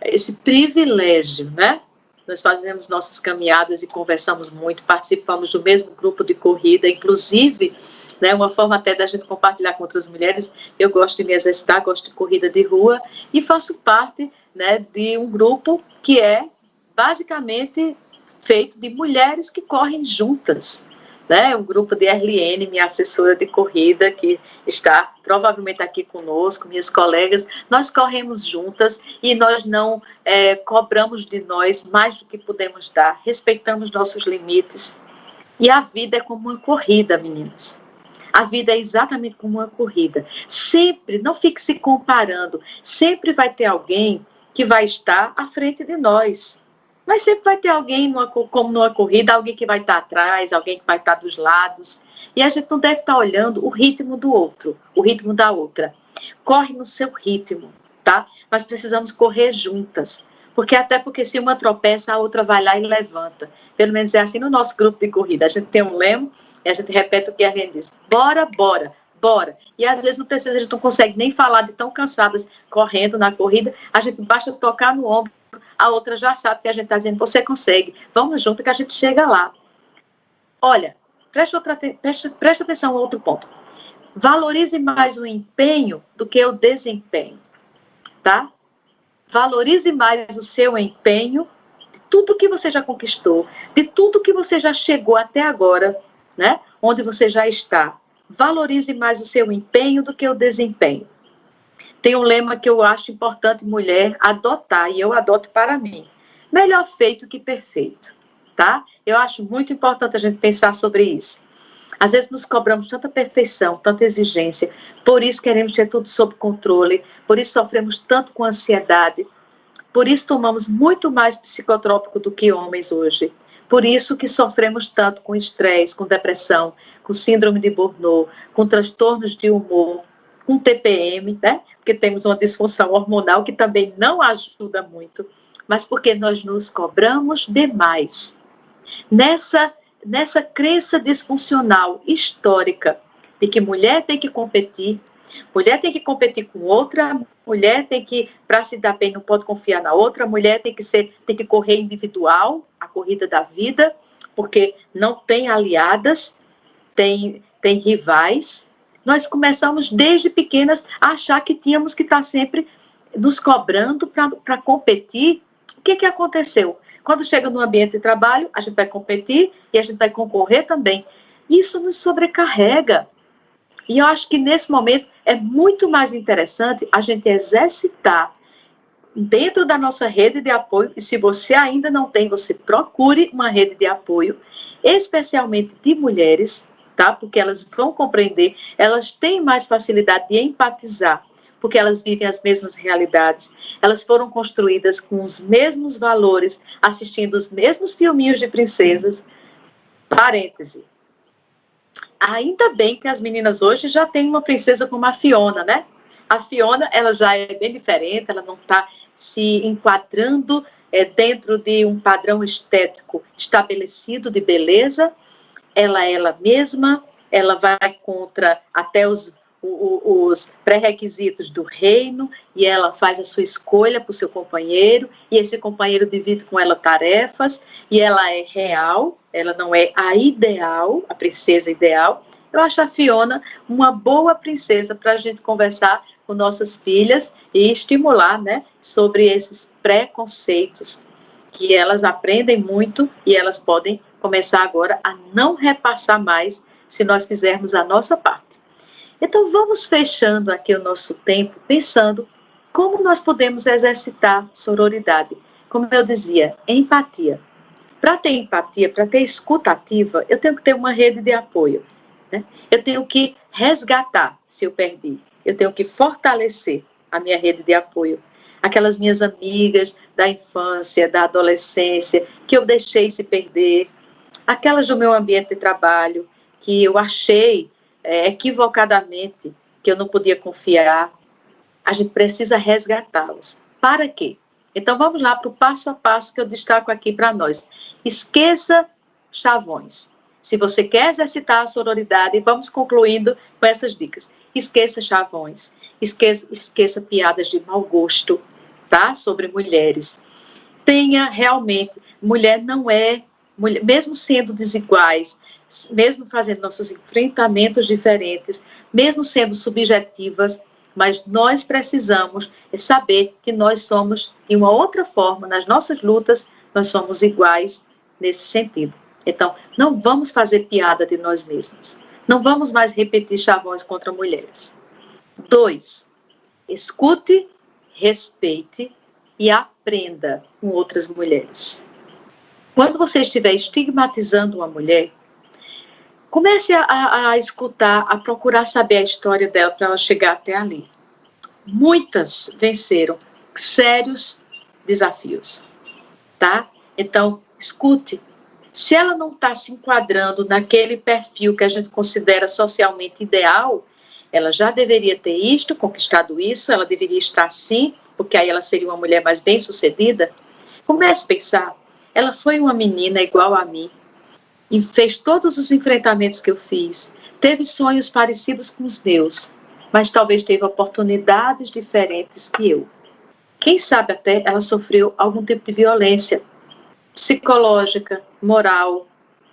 esse privilégio, né? Nós fazemos nossas caminhadas e conversamos muito, participamos do mesmo grupo de corrida, inclusive, né, uma forma até da gente compartilhar com outras mulheres, eu gosto de me exercitar, gosto de corrida de rua, e faço parte, né, de um grupo que é basicamente feito de mulheres que correm juntas, né? Um grupo de Erliene, minha assessora de corrida, que está provavelmente aqui conosco, minhas colegas, nós corremos juntas e nós não cobramos de nós mais do que podemos dar, respeitamos nossos limites. E a vida é como uma corrida, meninas. A vida é exatamente como uma corrida. Sempre, não fique se comparando, sempre vai ter alguém que vai estar à frente de nós. Mas sempre vai ter alguém, como numa corrida, alguém que vai estar atrás, alguém que vai estar dos lados. E a gente não deve estar olhando o ritmo do outro, o ritmo da outra. Corre no seu ritmo, tá? Mas precisamos correr juntas. Até porque se uma tropeça, a outra vai lá e levanta. Pelo menos é assim no nosso grupo de corrida. A gente tem um lema e a gente repete o que a gente diz. Bora, bora, bora. E às vezes não precisa, a gente não consegue nem falar de tão cansadas correndo na corrida. A gente basta tocar no ombro. A outra já sabe que a gente está dizendo, você consegue, vamos junto que a gente chega lá. Olha, preste atenção a outro ponto. Valorize mais o empenho do que o desempenho, tá? Valorize mais o seu empenho, de tudo que você já conquistou, de tudo que você já chegou até agora, né? Onde você já está. Valorize mais o seu empenho do que o desempenho. Tem um lema que eu acho importante, mulher, adotar, e eu adoto para mim. Melhor feito que perfeito, tá? Eu acho muito importante a gente pensar sobre isso. Às vezes nos cobramos tanta perfeição, tanta exigência, por isso queremos ter tudo sob controle, por isso sofremos tanto com ansiedade, por isso tomamos muito mais psicotrópico do que homens hoje, por isso que sofremos tanto com estresse, com depressão, com síndrome de Burnout, com transtornos de humor, com TPM, né? Porque temos uma disfunção hormonal que também não ajuda muito, mas porque nós nos cobramos demais. Nessa crença disfuncional histórica de que mulher tem que competir com outra, mulher tem que, para se dar bem, não pode confiar na outra, mulher tem que correr individual, a corrida da vida, porque não tem aliadas, tem rivais. Nós começamos desde pequenas a achar que tínhamos que estar sempre nos cobrando para competir. O que aconteceu? Quando chega no ambiente de trabalho, a gente vai competir e a gente vai concorrer também. Isso nos sobrecarrega. E eu acho que nesse momento é muito mais interessante a gente exercitar dentro da nossa rede de apoio, e se você ainda não tem, você procure uma rede de apoio, especialmente de mulheres, tá? Porque elas vão compreender, elas têm mais facilidade de empatizar, porque elas vivem as mesmas realidades, elas foram construídas com os mesmos valores, assistindo os mesmos filminhos de princesas. Parêntese. Ainda bem que as meninas hoje já têm uma princesa como a Fiona, né? A Fiona, ela já é bem diferente, ela não está se enquadrando dentro de um padrão estético estabelecido de beleza. Ela é ela mesma, ela vai contra até os pré-requisitos do reino, e ela faz a sua escolha para o seu companheiro, e esse companheiro divide com ela tarefas, e ela é real, ela não é a ideal, a princesa ideal. Eu acho a Fiona uma boa princesa para a gente conversar com nossas filhas e estimular, né, sobre esses preconceitos, que elas aprendem muito e elas podem começar agora a não repassar mais se nós fizermos a nossa parte. Então, vamos fechando aqui o nosso tempo, pensando como nós podemos exercitar sororidade. Como eu dizia, empatia. Para ter empatia, para ter escuta ativa, eu tenho que ter uma rede de apoio, né? Eu tenho que resgatar se eu perdi. Eu tenho que fortalecer a minha rede de apoio. Aquelas minhas amigas da infância, da adolescência, que eu deixei se perder. Aquelas do meu ambiente de trabalho, que eu achei equivocadamente que eu não podia confiar. A gente precisa resgatá-las. Para quê? Então, vamos lá para o passo a passo que eu destaco aqui para nós. Esqueça chavões. Se você quer exercitar a sororidade, vamos concluindo com essas dicas. Esqueça chavões. Esqueça piadas de mau gosto, tá? Sobre mulheres. Tenha realmente... Mulher não é... Mulher, mesmo sendo desiguais, mesmo fazendo nossos enfrentamentos diferentes, mesmo sendo subjetivas, mas nós precisamos saber que nós somos, de uma outra forma, nas nossas lutas, nós somos iguais nesse sentido. Então, não vamos fazer piada de nós mesmos. Não vamos mais repetir chavões contra mulheres. 2, escute, respeite e aprenda com outras mulheres. Quando você estiver estigmatizando uma mulher, comece a escutar, a procurar saber a história dela para ela chegar até ali. Muitas venceram sérios desafios, tá? Então, escute. Se ela não está se enquadrando naquele perfil que a gente considera socialmente ideal, ela já deveria ter conquistado isso, ela deveria estar sim, porque aí ela seria uma mulher mais bem-sucedida. Comece a pensar, ela foi uma menina igual a mim, e fez todos os enfrentamentos que eu fiz, teve sonhos parecidos com os meus, mas talvez teve oportunidades diferentes que eu. Quem sabe até ela sofreu algum tipo de violência psicológica, moral,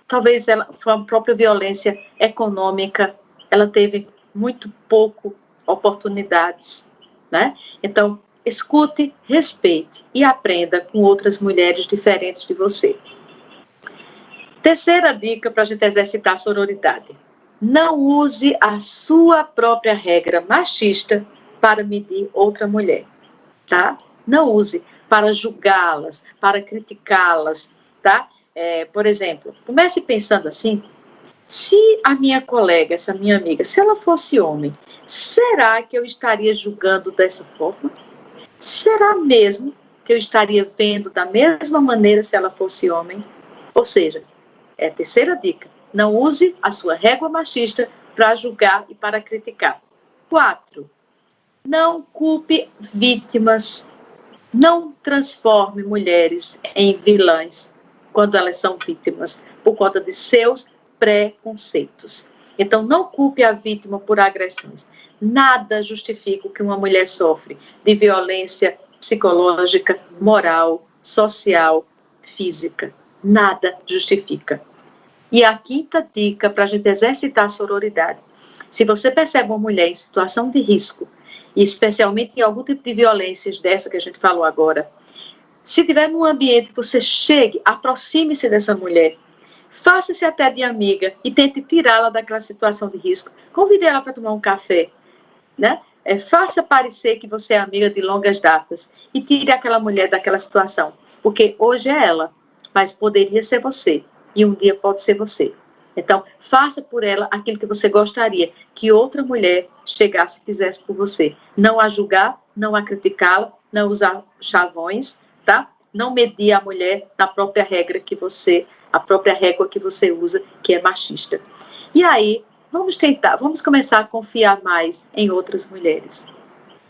talvez ela foi a própria violência econômica, ela teve muito pouco oportunidades, né? Então, escute, respeite e aprenda com outras mulheres diferentes de você. Terceira dica para a gente exercitar a sororidade. Não use a sua própria regra machista para medir outra mulher, tá? Não use para julgá-las, para criticá-las, tá? Por exemplo, comece pensando assim, se a minha colega, essa minha amiga, se ela fosse homem, será que eu estaria julgando dessa forma? Será mesmo que eu estaria vendo da mesma maneira se ela fosse homem? Ou seja, a terceira dica, não use a sua régua machista para julgar e para criticar. 4, não culpe vítimas, não transforme mulheres em vilãs quando elas são vítimas, por conta de seus preconceitos. Então, não culpe a vítima por agressões. Nada justifica o que uma mulher sofre de violência psicológica, moral, social, física. Nada justifica. E a quinta dica para a gente exercitar a sororidade. Se você percebe uma mulher em situação de risco, e especialmente em algum tipo de violências dessa que a gente falou agora, Se tiver num ambiente que você chegue, aproxime-se dessa mulher. Faça-se até de amiga e tente tirá-la daquela situação de risco. Convide ela para tomar um café, né? Faça parecer que você é amiga de longas datas e tire aquela mulher daquela situação. Porque hoje é ela, mas poderia ser você. E um dia pode ser você. Então, faça por ela aquilo que você gostaria que outra mulher chegasse e fizesse por você. Não a julgar, não a criticá-la, não usar chavões, tá? Não medir a mulher na própria regra que você, a própria régua que você usa, que é machista. E aí, vamos começar a confiar mais em outras mulheres.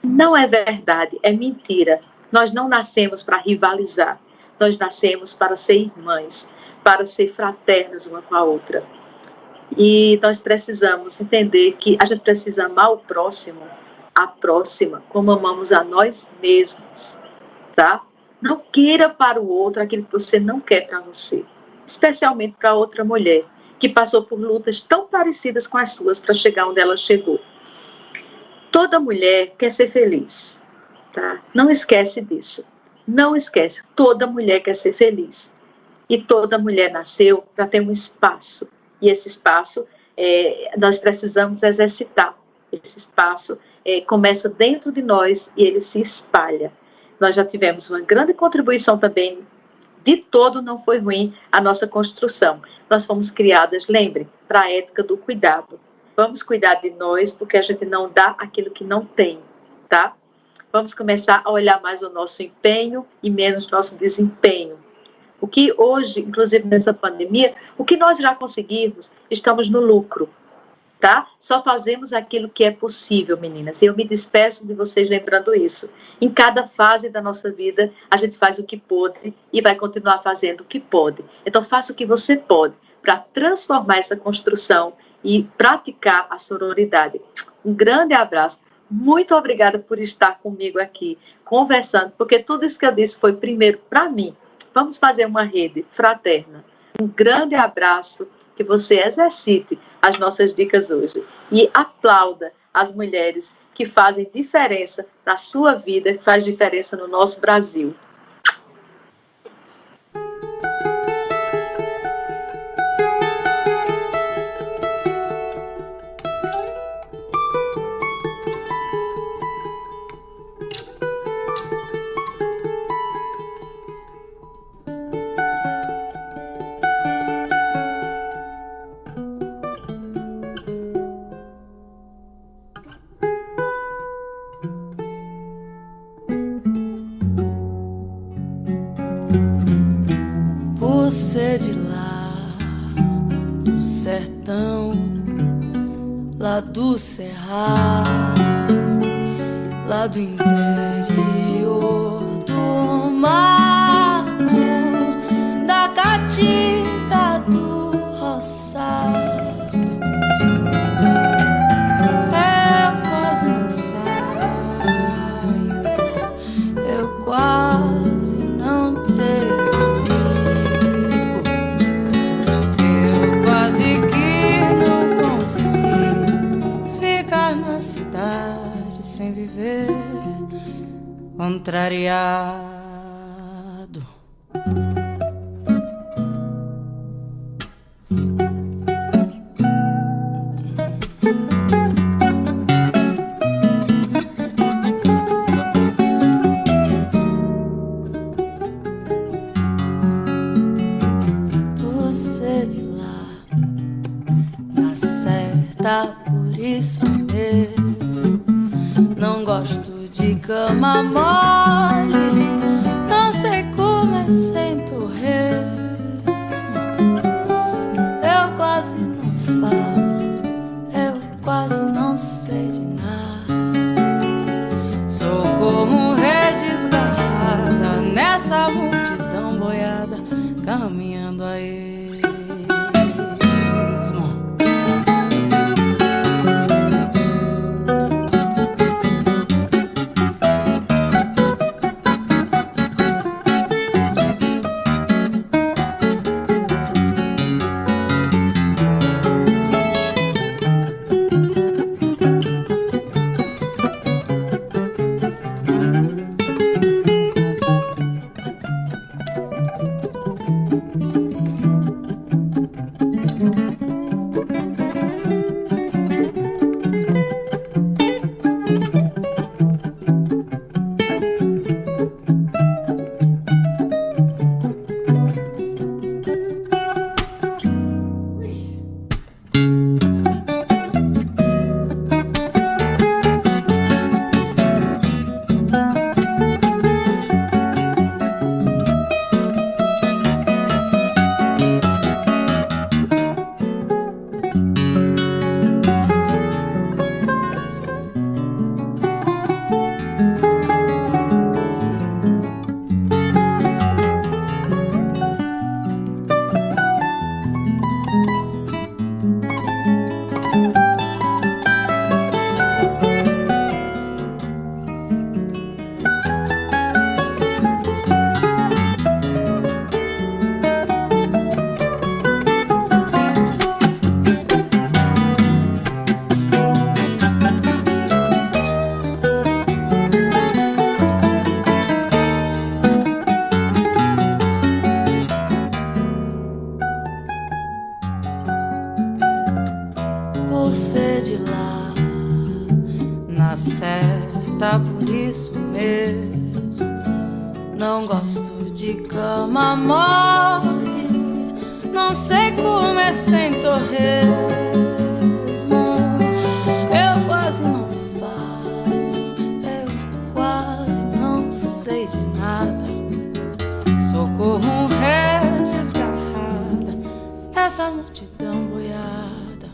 Não é verdade, é mentira. Nós não nascemos para rivalizar. Nós nascemos para ser irmãs, para ser fraternas uma com a outra. E nós precisamos entender que a gente precisa amar o próximo, a próxima, como amamos a nós mesmos, tá? Não queira para o outro aquilo que você não quer para você, especialmente para outra mulher que passou por lutas tão parecidas com as suas para chegar onde ela chegou. Toda mulher quer ser feliz, tá? Não esquece disso. Não esquece, toda mulher quer ser feliz. E toda mulher nasceu para ter um espaço. E esse espaço, nós precisamos exercitar. Esse espaço começa dentro de nós e ele se espalha. Nós já tivemos uma grande contribuição também. De todo não foi ruim a nossa construção. Nós fomos criadas, lembre, para a ética do cuidado. Vamos cuidar de nós, porque a gente não dá aquilo que não tem, tá? Vamos começar a olhar mais o nosso empenho e menos o nosso desempenho. O que hoje, inclusive nessa pandemia, o que nós já conseguimos, estamos no lucro, tá? Só fazemos aquilo que é possível, meninas. E eu me despeço de vocês lembrando isso. Em cada fase da nossa vida, a gente faz o que pode e vai continuar fazendo o que pode. Então, faça o que você pode para transformar essa construção e praticar a sororidade. Um grande abraço. Muito obrigada por estar comigo aqui, conversando, porque tudo isso que eu disse foi primeiro para mim. Vamos fazer uma rede fraterna. Um grande abraço, que você exercite as nossas dicas hoje. E aplauda as mulheres que fazem diferença na sua vida, que faz diferença no nosso Brasil. Você de lá do sertão, lá do cerrado, lá do interior do mato, da caatinga do roçado. Eu quase não saio, eu quase não tenho. Sem viver contrariado. Você de lá tá certa, por isso mesmo. Não gosto de cama mole, não sei como é sem torresmo. Eu quase não falo, eu quase não sei de nada. Sou como desgarrada nessa multidão boiada, caminhando a esmo. isso mesmo. Não gosto de cama mole, não sei comer sem torresmo. Eu quase não falo, eu quase não sei de nada. Sou como um ré desgarrada nessa multidão boiada.